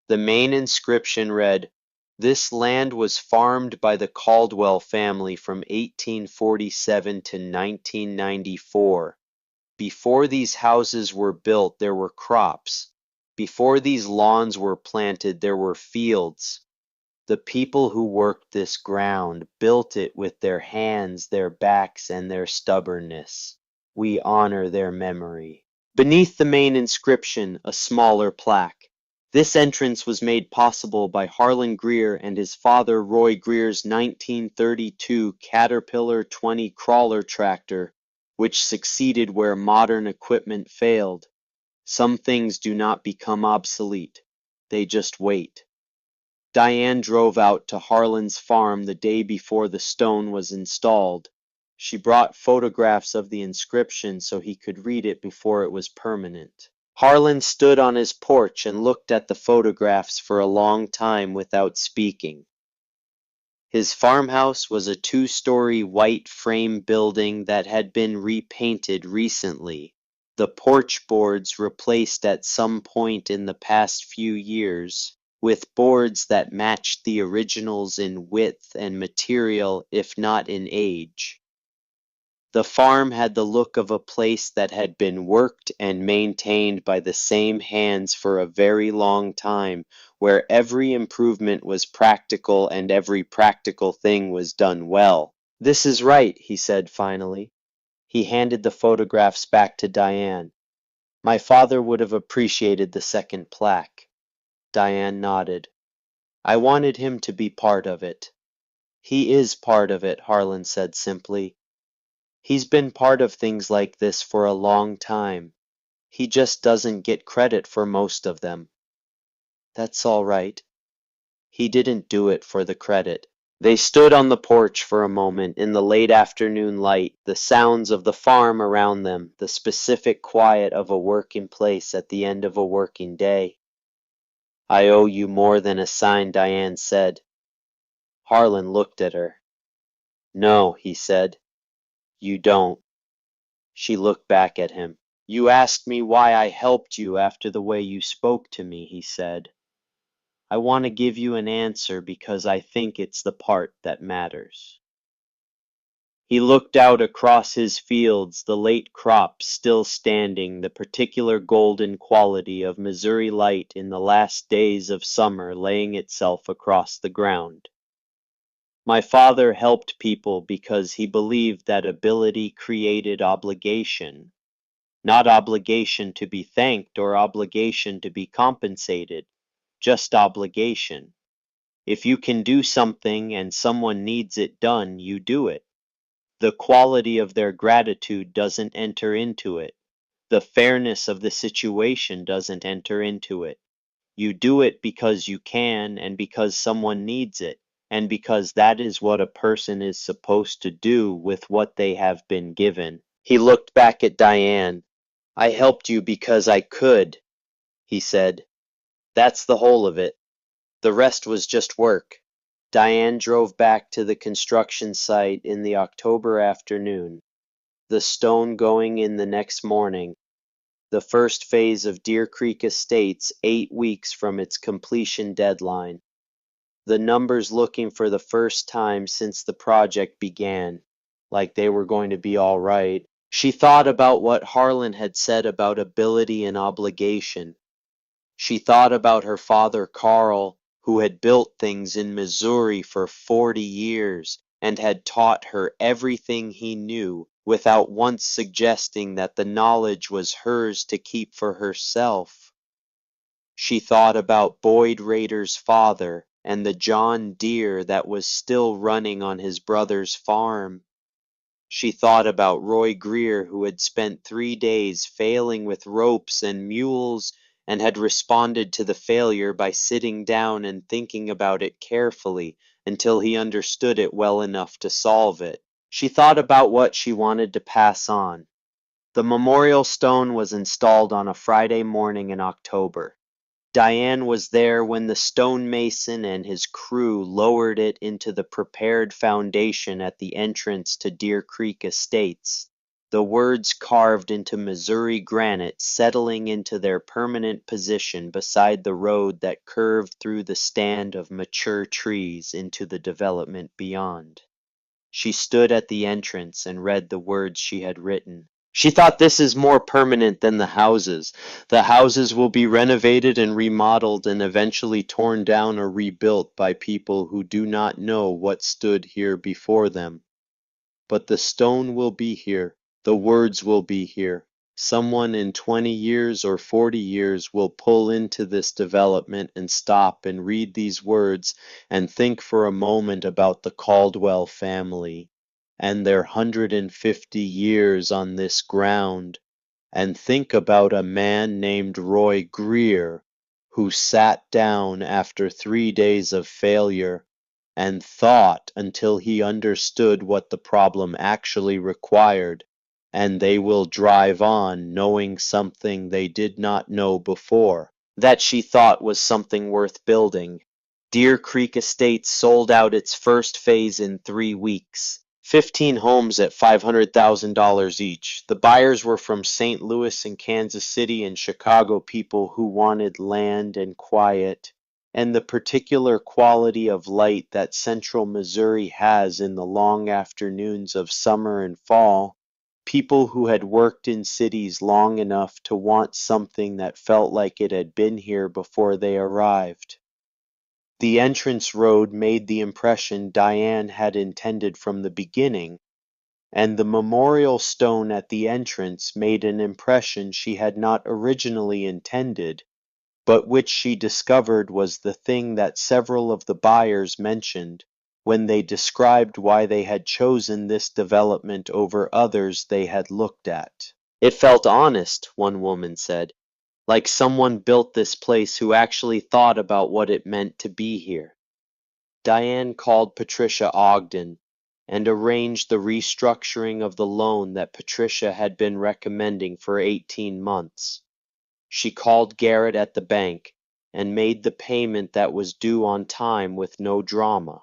The main inscription read, "This land was farmed by the Caldwell family from 1847 to 1994. Before these houses were built, there were crops. Before these lawns were planted, there were fields. The people who worked this ground built it with their hands, their backs, and their stubbornness. We honor their memory." Beneath the main inscription, a smaller plaque. This entrance was made possible by Harlan Greer and his father Roy Greer's 1932 Caterpillar 20 crawler tractor, which succeeded where modern equipment failed. Some things do not become obsolete. They just wait. Diane drove out to Harlan's farm the day before the stone was installed. She brought photographs of the inscription so he could read it before it was permanent. Harlan stood on his porch and looked at the photographs for a long time without speaking. His farmhouse was a 2-story white frame building that had been repainted recently, the porch boards replaced at some point in the past few years, with boards that matched the originals in width and material if not in age. The farm had the look of a place that had been worked and maintained by the same hands for a very long time, where every improvement was practical and every practical thing was done well. "This is right," he said finally. He handed the photographs back to Diane. "My father would have appreciated the second plaque." Diane nodded. "I wanted him to be part of it." "He is part of it," Harlan said simply. "He's been part of things like this for a long time. He just doesn't get credit for most of them." "That's all right." He didn't do it for the credit. They stood on the porch for a moment in the late afternoon light, the sounds of the farm around them, the specific quiet of a working place at the end of a working day. "I owe you more than a sign," Diane said. Harlan looked at her. "No," he said, "you don't." She looked back at him. "You asked me why I helped you after the way you spoke to me," he said. "I want to give you an answer because I think it's the part that matters." He looked out across his fields, the late crops still standing, the particular golden quality of Missouri light in the last days of summer laying itself across the ground. "My father helped people because he believed that ability created obligation. Not obligation to be thanked or obligation to be compensated, just obligation. If you can do something and someone needs it done, you do it. The quality of their gratitude doesn't enter into it. The fairness of the situation doesn't enter into it. You do it because you can and because someone needs it, and because that is what a person is supposed to do with what they have been given. He looked back at Diane. I helped you because I could, he said. That's the whole of it. The rest was just work. Diane drove back to the construction site in the October afternoon, the stone going in the next morning, the first phase of Deer Creek Estates 8 weeks from its completion deadline. The numbers looking for the first time since the project began, like they were going to be all right. She thought about what Harlan had said about ability and obligation. She thought about her father Carl, who had built things in Missouri for 40 years and had taught her everything he knew without once suggesting that the knowledge was hers to keep for herself. She thought about Boyd Rader's father and the John Deere that was still running on his brother's farm. She thought about Roy Greer, who had spent 3 days failing with ropes and mules and had responded to the failure by sitting down and thinking about it carefully until he understood it well enough to solve it. She thought about what she wanted to pass on. The memorial stone was installed on a Friday morning in October. Diane was there when the stonemason and his crew lowered it into the prepared foundation at the entrance to Deer Creek Estates, the words carved into Missouri granite settling into their permanent position beside the road that curved through the stand of mature trees into the development beyond. She stood at the entrance and read the words she had written. She thought this is more permanent than the houses. The houses will be renovated and remodeled and eventually torn down or rebuilt by people who do not know what stood here before them. But the stone will be here. The words will be here. Someone in 20 years or 40 years will pull into this development and stop and read these words and think for a moment about the Caldwell family and their 150 years on this ground, and think about a man named Roy Greer who sat down after 3 days of failure and thought until he understood what the problem actually required, and they will drive on knowing something they did not know before, that she thought was something worth building. Deer Creek Estates sold out its first phase in 3 weeks. 15 homes at $500,000 each. The buyers were from St. Louis and Kansas City and Chicago people who wanted land and quiet, and the particular quality of light that central Missouri has in the long afternoons of summer and fall. People who had worked in cities long enough to want something that felt like it had been here before they arrived. The entrance road made the impression Diane had intended from the beginning, and the memorial stone at the entrance made an impression she had not originally intended, but which she discovered was the thing that several of the buyers mentioned when they described why they had chosen this development over others they had looked at. It felt honest, one woman said, like someone built this place who actually thought about what it meant to be here. Diane called Patricia Ogden and arranged the restructuring of the loan that Patricia had been recommending for 18 months. She called Garrett at the bank and made the payment that was due on time with no drama.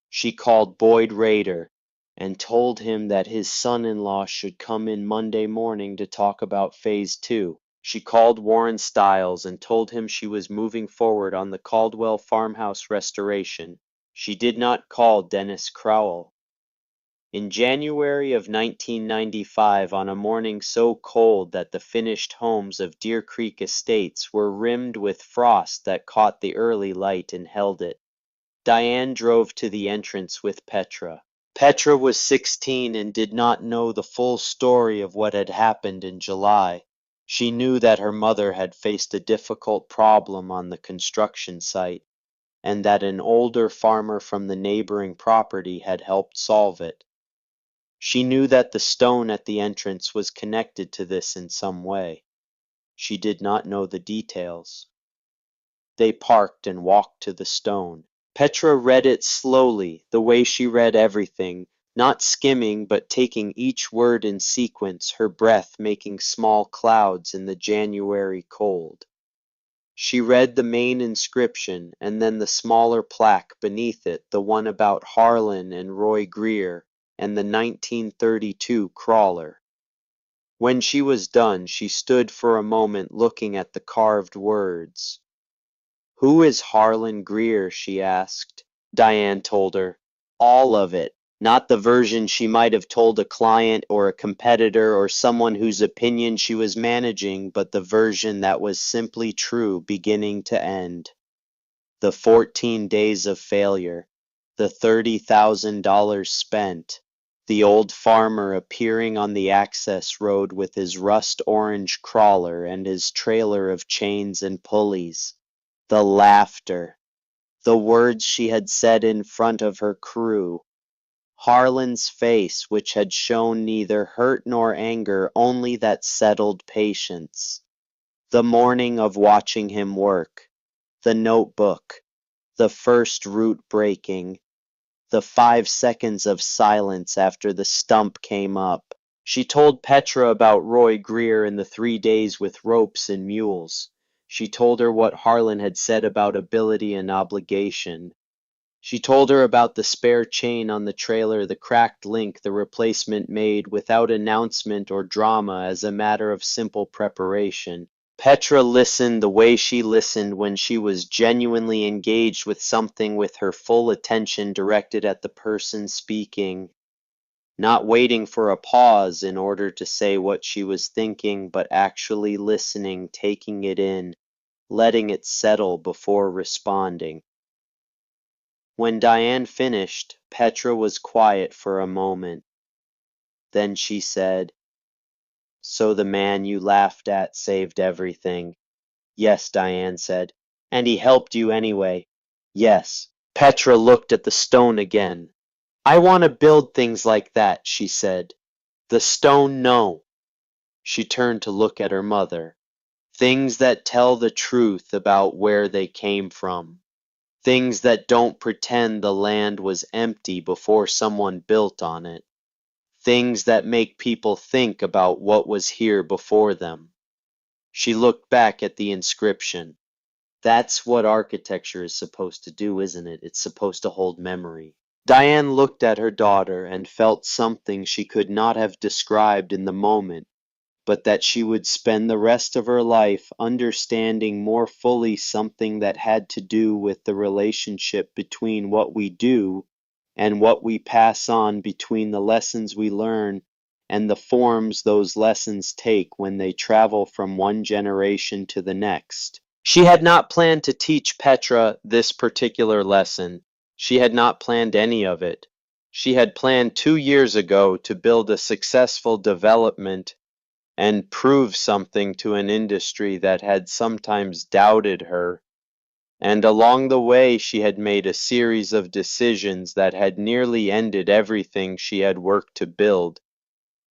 She called Boyd Rader and told him that his son-in-law should come in Monday morning to talk about Phase 2. She called Warren Stiles and told him she was moving forward on the Caldwell farmhouse restoration. She did not call Dennis Crowell. In January of 1995, on a morning so cold that the finished homes of Deer Creek Estates were rimmed with frost that caught the early light and held it, Diane drove to the entrance with Petra. Petra was 16 and did not know the full story of what had happened in July. She knew that her mother had faced a difficult problem on the construction site, and that an older farmer from the neighboring property had helped solve it. She knew that the stone at the entrance was connected to this in some way. She did not know the details. They parked and walked to the stone. Petra read it slowly, the way she read everything, not skimming but taking each word in sequence, her breath making small clouds in the January cold. She read the main inscription, and then the smaller plaque beneath it, the one about Harlan and Roy Greer, and the 1932 crawler. When she was done, she stood for a moment looking at the carved words. "Who is Harlan Greer?" she asked. Diane told her. All of it. Not the version she might have told a client or a competitor or someone whose opinion she was managing, but the version that was simply true beginning to end. The 14 days of failure, the $30,000 spent, the old farmer appearing on the access road with his rust-orange crawler and his trailer of chains and pulleys, the laughter, the words she had said in front of her crew, Harlan's face, which had shown neither hurt nor anger, only that settled patience. The morning of watching him work, the notebook, the first root breaking, the 5 seconds of silence after the stump came up. She told Petra about Roy Greer and the 3 days with ropes and mules. She told her what Harlan had said about ability and obligation. She told her about the spare chain on the trailer, the cracked link, the replacement made without announcement or drama as a matter of simple preparation. Petra listened the way she listened when she was genuinely engaged with something, with her full attention directed at the person speaking, not waiting for a pause in order to say what she was thinking, but actually listening, taking it in, letting it settle before responding. When Diane finished, Petra was quiet for a moment. Then she said, "So the man you laughed at saved everything." "Yes," Diane said. "And he helped you anyway." "Yes." Petra looked at the stone again. "I want to build things like that," she said. "The stone, no." She turned to look at her mother. "Things that tell the truth about where they came from. Things that don't pretend the land was empty before someone built on it. Things that make people think about what was here before them." She looked back at the inscription. That's what architecture is supposed to do, isn't it? It's supposed to hold memory. Diane looked at her daughter and felt something she could not have described in the moment, but that she would spend the rest of her life understanding more fully, something that had to do with the relationship between what we do and what we pass on, between the lessons we learn and the forms those lessons take when they travel from one generation to the next. She had not planned to teach Petra this particular lesson. She had not planned any of it. She had planned 2 years ago to build a successful development and prove something to an industry that had sometimes doubted her, and along the way she had made a series of decisions that had nearly ended everything she had worked to build,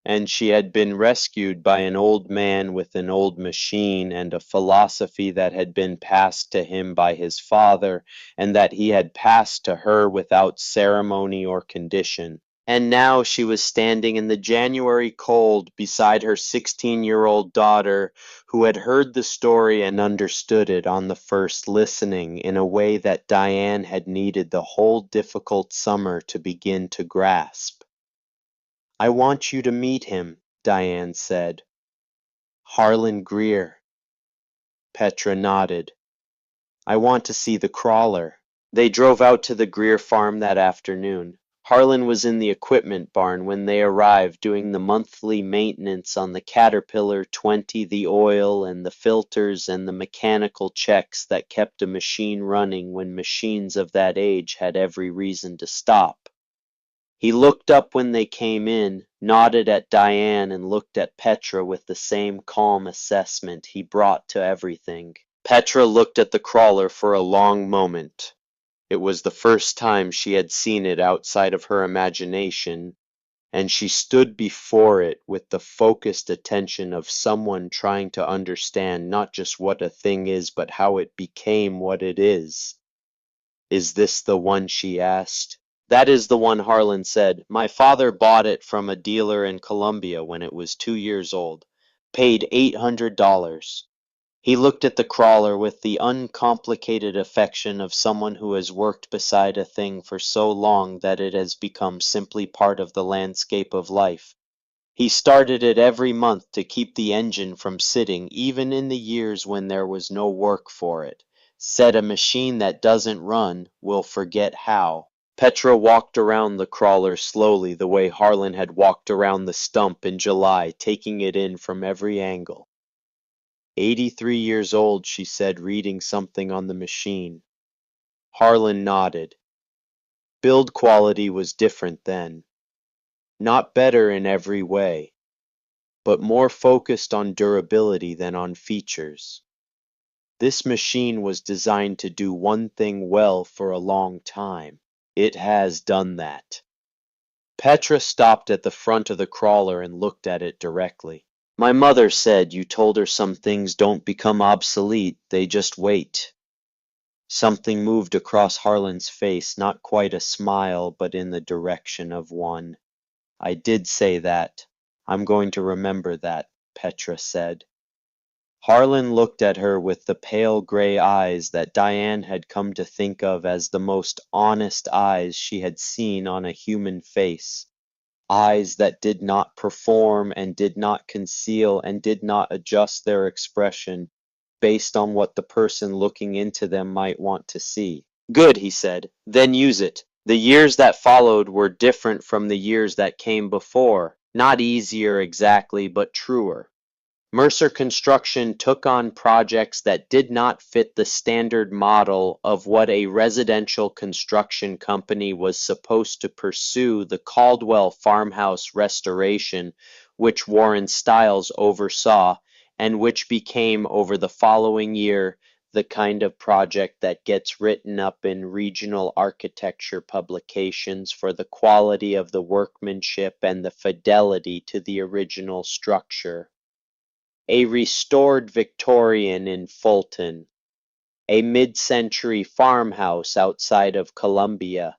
and she had been rescued by an old man with an old machine and a philosophy that had been passed to him by his father and that he had passed to her without ceremony or condition. And now she was standing in the January cold beside her 16-year-old daughter, who had heard the story and understood it on the first listening in a way that Diane had needed the whole difficult summer to begin to grasp. "I want you to meet him," Diane said. "Harlan Greer." Petra nodded. "I want to see the crawler." They drove out to the Greer farm that afternoon. Harlan was in the equipment barn when they arrived, doing the monthly maintenance on the Caterpillar 20, the oil and the filters and the mechanical checks that kept a machine running when machines of that age had every reason to stop. He looked up when they came in, nodded at Diane, and looked at Petra with the same calm assessment he brought to everything. Petra looked at the crawler for a long moment. It was the first time she had seen it outside of her imagination, and she stood before it with the focused attention of someone trying to understand not just what a thing is, but how it became what it is. Is this the one, she asked. That is the one, Harlan said. My father bought it from a dealer in Colombia when it was 2 years old. Paid $800. He looked at the crawler with the uncomplicated affection of someone who has worked beside a thing for so long that it has become simply part of the landscape of life. He started it every month to keep the engine from sitting, even in the years when there was no work for it. Said a machine that doesn't run will forget how. Petra walked around the crawler slowly, the way Harlan had walked around the stump in July, taking it in from every angle. 83 years old, she said, reading something on the machine. Harlan nodded. Build quality was different then. Not better in every way, but more focused on durability than on features. This machine was designed to do one thing well for a long time. It has done that. Petra stopped at the front of the crawler and looked at it directly. My mother said you told her some things don't become obsolete, they just wait. Something moved across Harlan's face, not quite a smile, but in the direction of one. I did say that. I'm going to remember that, Petra said. Harlan looked at her with the pale gray eyes that Diane had come to think of as the most honest eyes she had seen on a human face. Eyes that did not perform and did not conceal and did not adjust their expression based on what the person looking into them might want to see. Good, he said. Then use it. The years that followed were different from the years that came before. Not easier exactly, but truer. Mercer Construction took on projects that did not fit the standard model of what a residential construction company was supposed to pursue. The Caldwell farmhouse restoration, which Warren Stiles oversaw, and which became, over the following year, the kind of project that gets written up in regional architecture publications for the quality of the workmanship and the fidelity to the original structure. A restored Victorian in Fulton, a mid-century farmhouse outside of Columbia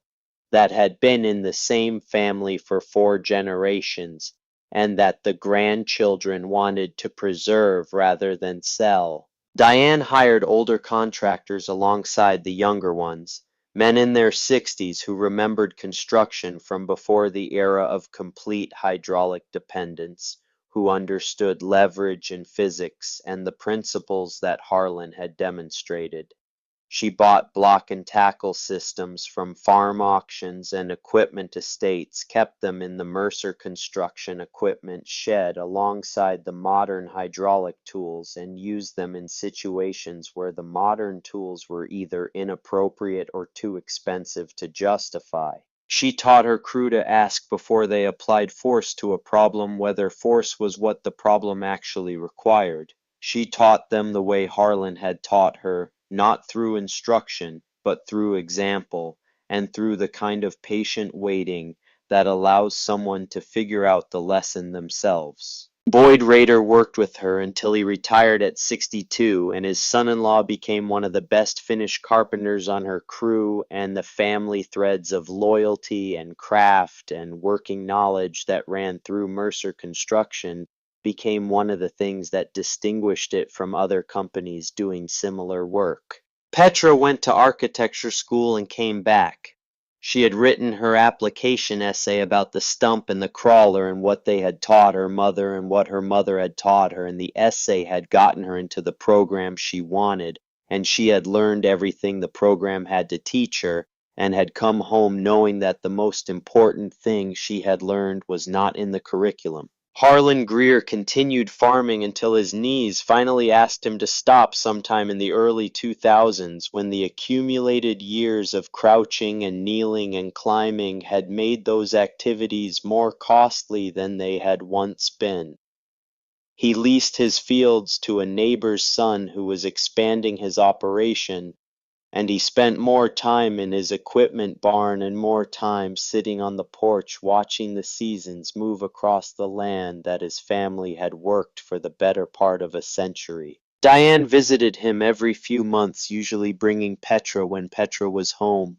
that had been in the same family for 4 generations, and that the grandchildren wanted to preserve rather than sell. Diane hired older contractors alongside the younger ones, men in their 60s who remembered construction from before the era of complete hydraulic dependence, who understood leverage and physics and the principles that Harlan had demonstrated. She bought block and tackle systems from farm auctions and equipment estates, kept them in the Mercer Construction equipment shed alongside the modern hydraulic tools, and used them in situations where the modern tools were either inappropriate or too expensive to justify. She taught her crew to ask before they applied force to a problem whether force was what the problem actually required. She taught them the way Harlan had taught her, not through instruction, but through example, and through the kind of patient waiting that allows someone to figure out the lesson themselves. Boyd Rader worked with her until he retired at 62, and his son-in-law became one of the best finished carpenters on her crew, and the family threads of loyalty and craft and working knowledge that ran through Mercer Construction became one of the things that distinguished it from other companies doing similar work. Petra went to architecture school and came back. She had written her application essay about the stump and the crawler and what they had taught her mother and what her mother had taught her, and the essay had gotten her into the program she wanted, and she had learned everything the program had to teach her, and had come home knowing that the most important thing she had learned was not in the curriculum. Harlan Greer continued farming until his knees finally asked him to stop sometime in the early 2000s, when the accumulated years of crouching and kneeling and climbing had made those activities more costly than they had once been. He leased his fields to a neighbor's son who was expanding his operation, and he spent more time in his equipment barn and more time sitting on the porch watching the seasons move across the land that his family had worked for the better part of a century. Diane visited him every few months, usually bringing Petra when Petra was home.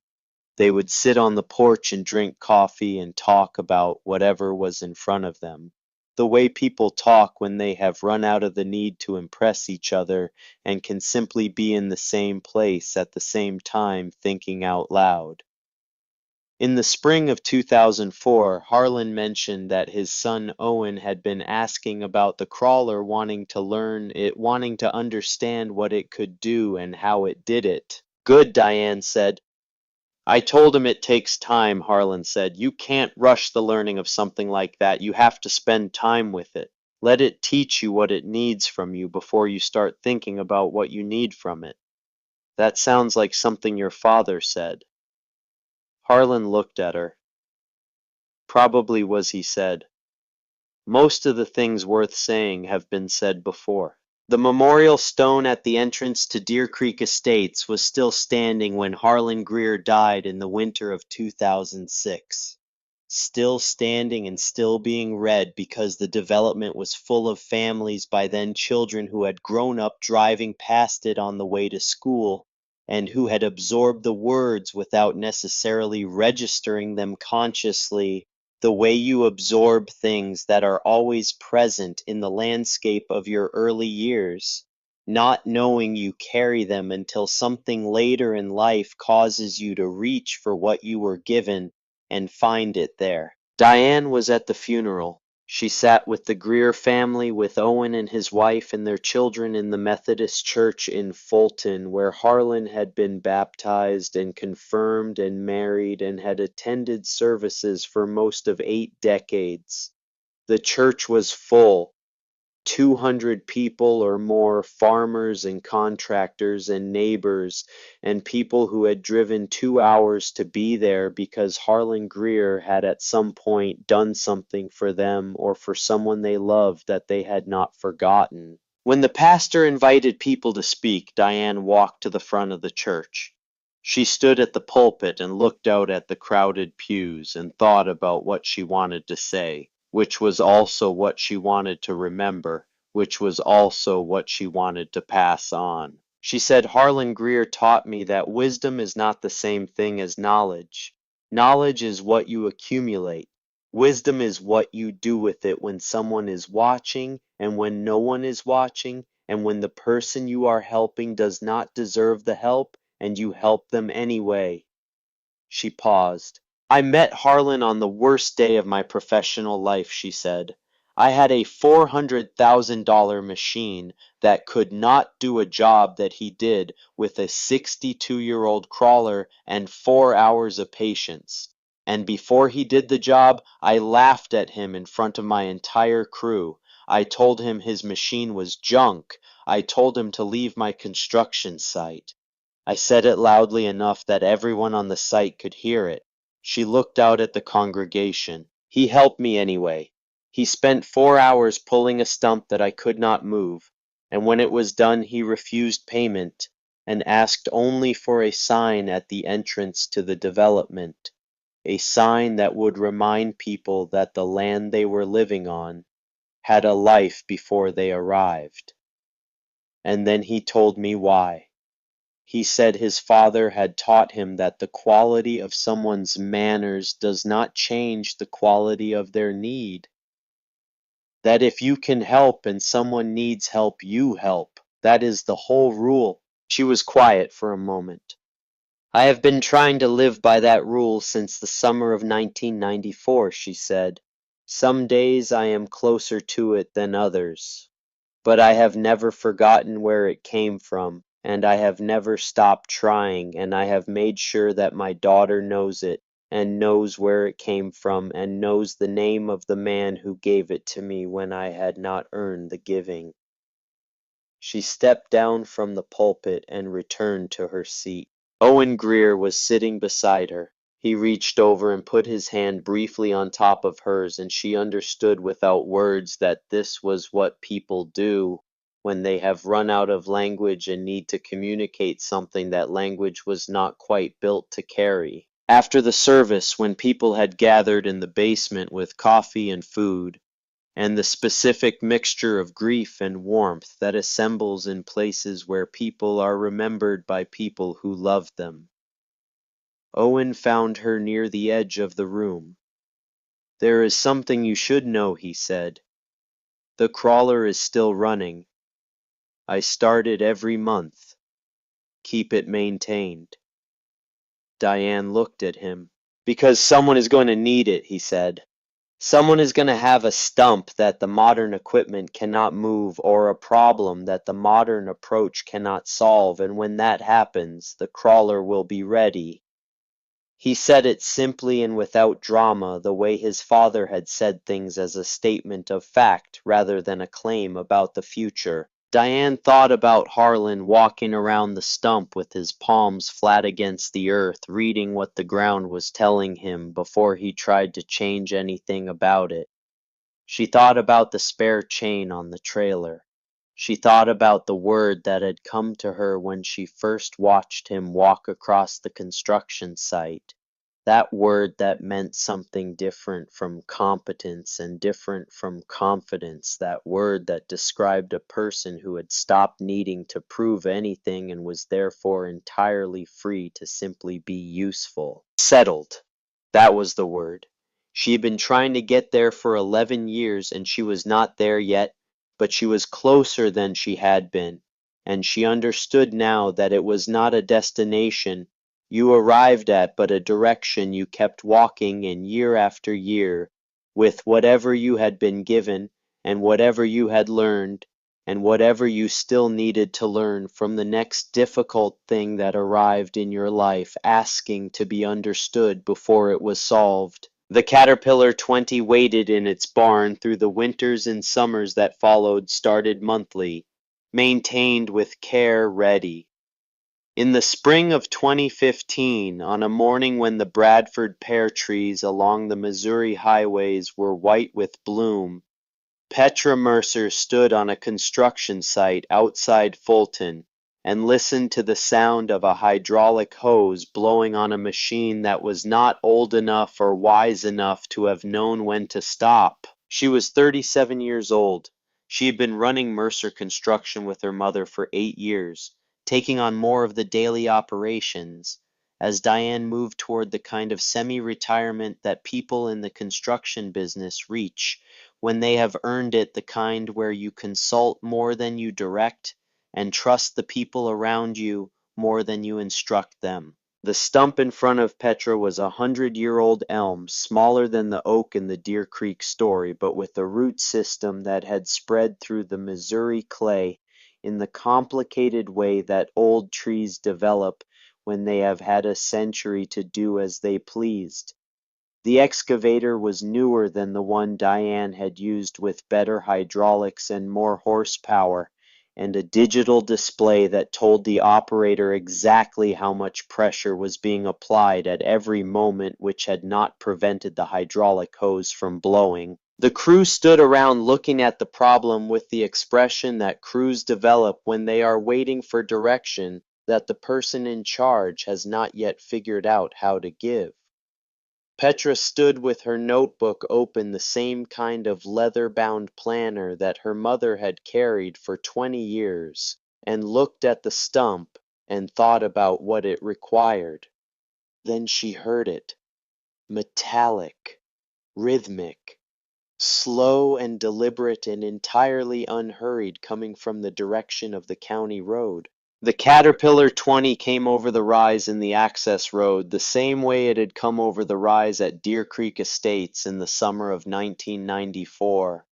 They would sit on the porch and drink coffee and talk about whatever was in front of them, the way people talk when they have run out of the need to impress each other and can simply be in the same place at the same time thinking out loud. In the spring of 2004, Harlan mentioned that his son Owen had been asking about the crawler, wanting to learn it, wanting to understand what it could do and how it did it. Good, Diane said. I told him it takes time, Harlan said. You can't rush the learning of something like that. You have to spend time with it. Let it teach you what it needs from you before you start thinking about what you need from it. That sounds like something your father said. Harlan looked at her. Probably was, he said. Most of the things worth saying have been said before. The memorial stone at the entrance to Deer Creek Estates was still standing when Harlan Greer died in the winter of 2006. Still standing and still being read because the development was full of families, by then children, who had grown up driving past it on the way to school and who had absorbed the words without necessarily registering them consciously, the way you absorb things that are always present in the landscape of your early years, not knowing you carry them until something later in life causes you to reach for what you were given and find it there. Diane was at the funeral. She sat with the Greer family, with Owen and his wife and their children, in the Methodist church in Fulton, where Harlan had been baptized and confirmed and married and had attended services for most of 8 decades. The church was full. 200 people or more, farmers and contractors and neighbors, and people who had driven 2 hours to be there because Harlan Greer had at some point done something for them or for someone they loved that they had not forgotten. When the pastor invited people to speak, Diane walked to the front of the church. She stood at the pulpit and looked out at the crowded pews and thought about what she wanted to say, which was also what she wanted to remember, which was also what she wanted to pass on. She said, Harlan Greer taught me that wisdom is not the same thing as knowledge. Knowledge is what you accumulate. Wisdom is what you do with it when someone is watching and when no one is watching, and when the person you are helping does not deserve the help and you help them anyway. She paused. I met Harlan on the worst day of my professional life, she said. I had a $400,000 machine that could not do a job that he did with a 62-year-old crawler and 4 hours of patience. And before he did the job, I laughed at him in front of my entire crew. I told him his machine was junk. I told him to leave my construction site. I said it loudly enough that everyone on the site could hear it. She looked out at the congregation. He helped me anyway. He spent 4 hours pulling a stump that I could not move, and when it was done he refused payment and asked only for a sign at the entrance to the development, a sign that would remind people that the land they were living on had a life before they arrived. And then he told me why. He said his father had taught him that the quality of someone's manners does not change the quality of their need. That if you can help and someone needs help, you help. That is the whole rule. She was quiet for a moment. I have been trying to live by that rule since the summer of 1994, she said. Some days I am closer to it than others. But I have never forgotten where it came from, and I have never stopped trying, and I have made sure that my daughter knows it, and knows where it came from, and knows the name of the man who gave it to me when I had not earned the giving. She stepped down from the pulpit and returned to her seat. Owen Greer was sitting beside her. He reached over and put his hand briefly on top of hers, and she understood without words that this was what people do. when they have run out of language and need to communicate something that language was not quite built to carry. After the service, when people had gathered in the basement with coffee and food, and the specific mixture of grief and warmth that assembles in places where people are remembered by people who love them, Owen found her near the edge of the room. "There is something you should know," he said. "The crawler is still running. I start it every month. Keep it maintained." Diane looked at him. "Because someone is going to need it," he said. "Someone is going to have a stump that the modern equipment cannot move or a problem that the modern approach cannot solve, and when that happens, the crawler will be ready." He said it simply and without drama, the way his father had said things, as a statement of fact rather than a claim about the future. Diane thought about Harlan walking around the stump with his palms flat against the earth, reading what the ground was telling him before he tried to change anything about it. She thought about the spare chain on the trailer. She thought about the word that had come to her when she first watched him walk across the construction site. That word that meant something different from competence and different from confidence. That word that described a person who had stopped needing to prove anything and was therefore entirely free to simply be useful. Settled. That was the word. She had been trying to get there for 11 years, and she was not there yet, but she was closer than she had been, and she understood now that it was not a destination you arrived at, but a direction you kept walking in year after year, with whatever you had been given, and whatever you had learned, and whatever you still needed to learn from the next difficult thing that arrived in your life, asking to be understood before it was solved. The Caterpillar 20 waited in its barn through the winters and summers that followed, started monthly, maintained with care, ready. In the spring of 2015, on a morning when the Bradford pear trees along the Missouri highways were white with bloom, Petra Mercer stood on a construction site outside Fulton and listened to the sound of a hydraulic hose blowing on a machine that was not old enough or wise enough to have known when to stop. She was 37 years old. She had been running Mercer Construction with her mother for 8 years, taking on more of the daily operations. As Diane moved toward the kind of semi-retirement that people in the construction business reach when they have earned it, the kind where you consult more than you direct and trust the people around you more than you instruct them. The stump in front of Petra was a 100-year-old elm, smaller than the oak in the Deer Creek story, but with a root system that had spread through the Missouri clay in the complicated way that old trees develop when they have had a century to do as they pleased. The excavator was newer than the one Diane had used, with better hydraulics and more horsepower, and a digital display that told the operator exactly how much pressure was being applied at every moment, which had not prevented the hydraulic hose from blowing. The crew stood around looking at the problem with the expression that crews develop when they are waiting for direction that the person in charge has not yet figured out how to give. Petra stood with her notebook open, the same kind of leather-bound planner that her mother had carried for 20 years, and looked at the stump and thought about what it required. Then she heard it. Metallic, rhythmic, slow and deliberate and entirely unhurried, coming from the direction of the county road. The Caterpillar 20 came over the rise in the access road, the same way it had come over the rise at Deer Creek Estates in the summer of 1994.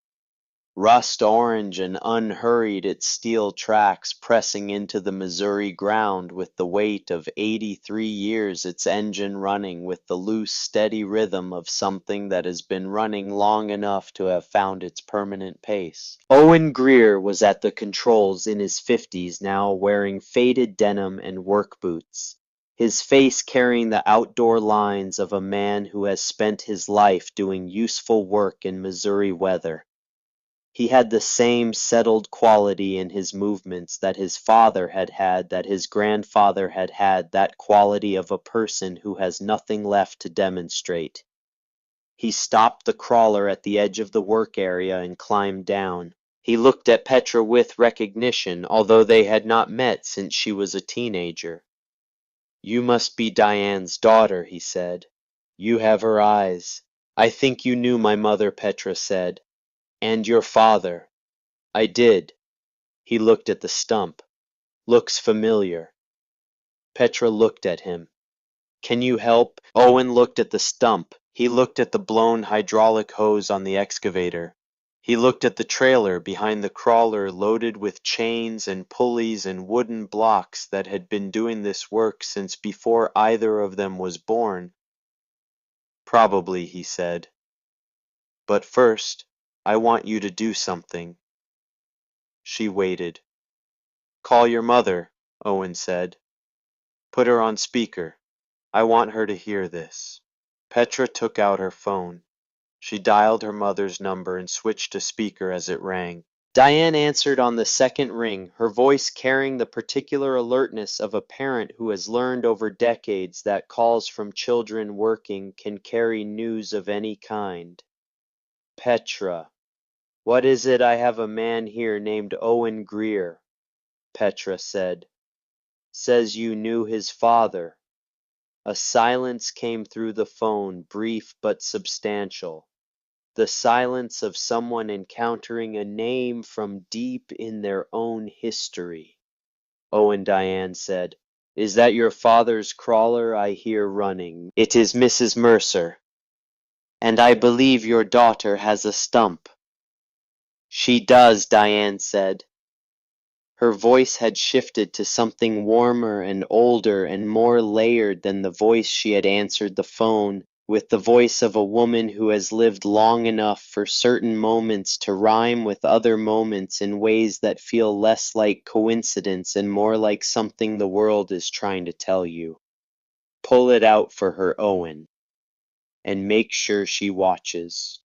Rust orange and unhurried its steel tracks pressing into the Missouri ground with the weight of 83 years, its engine running with the loose, steady rhythm of something that has been running long enough to have found its permanent pace. Owen Greer was at the controls, in his 50s now, wearing faded denim and work boots, his face carrying the outdoor lines of a man who has spent his life doing useful work in Missouri weather. He had the same settled quality in his movements that his father had had, that his grandfather had had, that quality of a person who has nothing left to demonstrate. He stopped the crawler at the edge of the work area and climbed down. He looked at Petra with recognition, although they had not met since she was a teenager. "You must be Diane's daughter," he said. "You have her eyes." "I think you knew my mother," Petra said. "And your father." "I did." He looked at the stump. "Looks familiar." Petra looked at him. "Can you help?" Owen looked at the stump. He looked at the blown hydraulic hose on the excavator. He looked at the trailer behind the crawler loaded with chains and pulleys and wooden blocks that had been doing this work since before either of them was born. "Probably," he said. "But first, I want you to do something." She waited. "Call your mother," Owen said. "Put her on speaker. I want her to hear this." Petra took out her phone. She dialed her mother's number and switched to speaker as it rang. Diane answered on the second ring, her voice carrying the particular alertness of a parent who has learned over decades that calls from children working can carry news of any kind. "Petra, what is it? I have a man here named Owen Greer," Petra said. "Says you knew his father." A silence came through the phone, brief but substantial. The silence of someone encountering a name from deep in their own history. Owen Diane said, "Is that your father's crawler I hear running?" "It is Mrs. Mercer." "And I believe your daughter has a stump." "She does," Diane said. Her voice had shifted to something warmer and older and more layered than the voice she had answered the phone, with the voice of a woman who has lived long enough for certain moments to rhyme with other moments in ways that feel less like coincidence and more like something the world is trying to tell you. "Pull it out for her, Owen, and make sure she watches.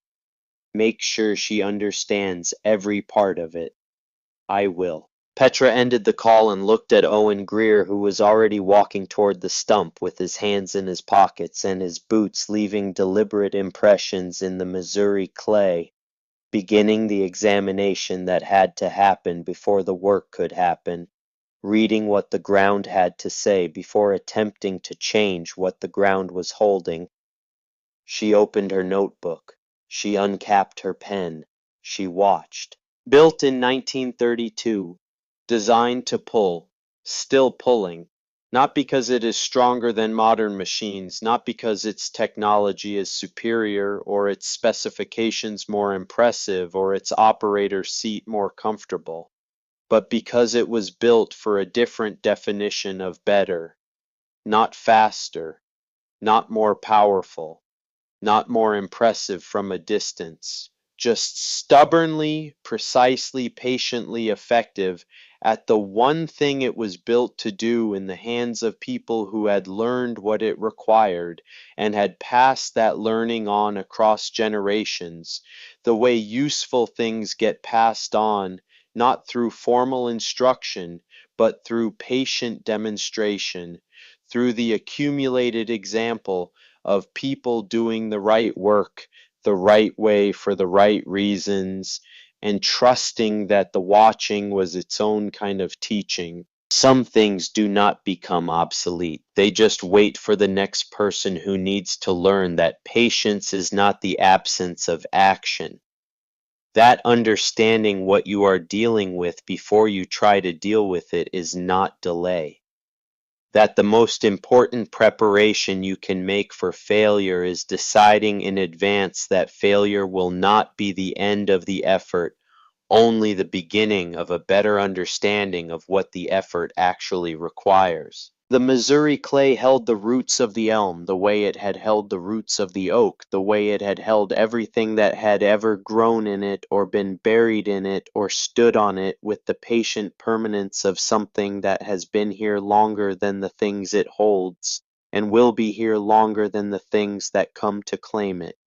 Make sure she understands every part of it." "I will." Petra ended the call and looked at Owen Greer, who was already walking toward the stump with his hands in his pockets and his boots leaving deliberate impressions in the Missouri clay, beginning the examination that had to happen before the work could happen, reading what the ground had to say before attempting to change what the ground was holding. She opened her notebook. She uncapped her pen. She watched. Built in 1932. Designed to pull, still pulling, not because it is stronger than modern machines, not because its technology is superior or its specifications more impressive or its operator seat more comfortable, but because it was built for a different definition of better, not faster, not more powerful, not more impressive from a distance, just stubbornly, precisely, patiently effective at the one thing it was built to do in the hands of people who had learned what it required and had passed that learning on across generations, the way useful things get passed on, not through formal instruction, but through patient demonstration, through the accumulated example of people doing the right work the right way for the right reasons, and trusting that the watching was its own kind of teaching. Some things do not become obsolete. They just wait for the next person who needs to learn that patience is not the absence of action. That understanding what you are dealing with before you try to deal with it is not delay. That the most important preparation you can make for failure is deciding in advance that failure will not be the end of the effort, only the beginning of a better understanding of what the effort actually requires. The Missouri clay held the roots of the elm the way it had held the roots of the oak, the way it had held everything that had ever grown in it or been buried in it or stood on it with the patient permanence of something that has been here longer than the things it holds and will be here longer than the things that come to claim it.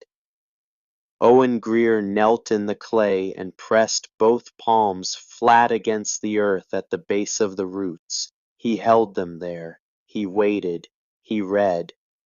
Owen Greer knelt in the clay and pressed both palms flat against the earth at the base of the roots. He held them there. He waited. He read.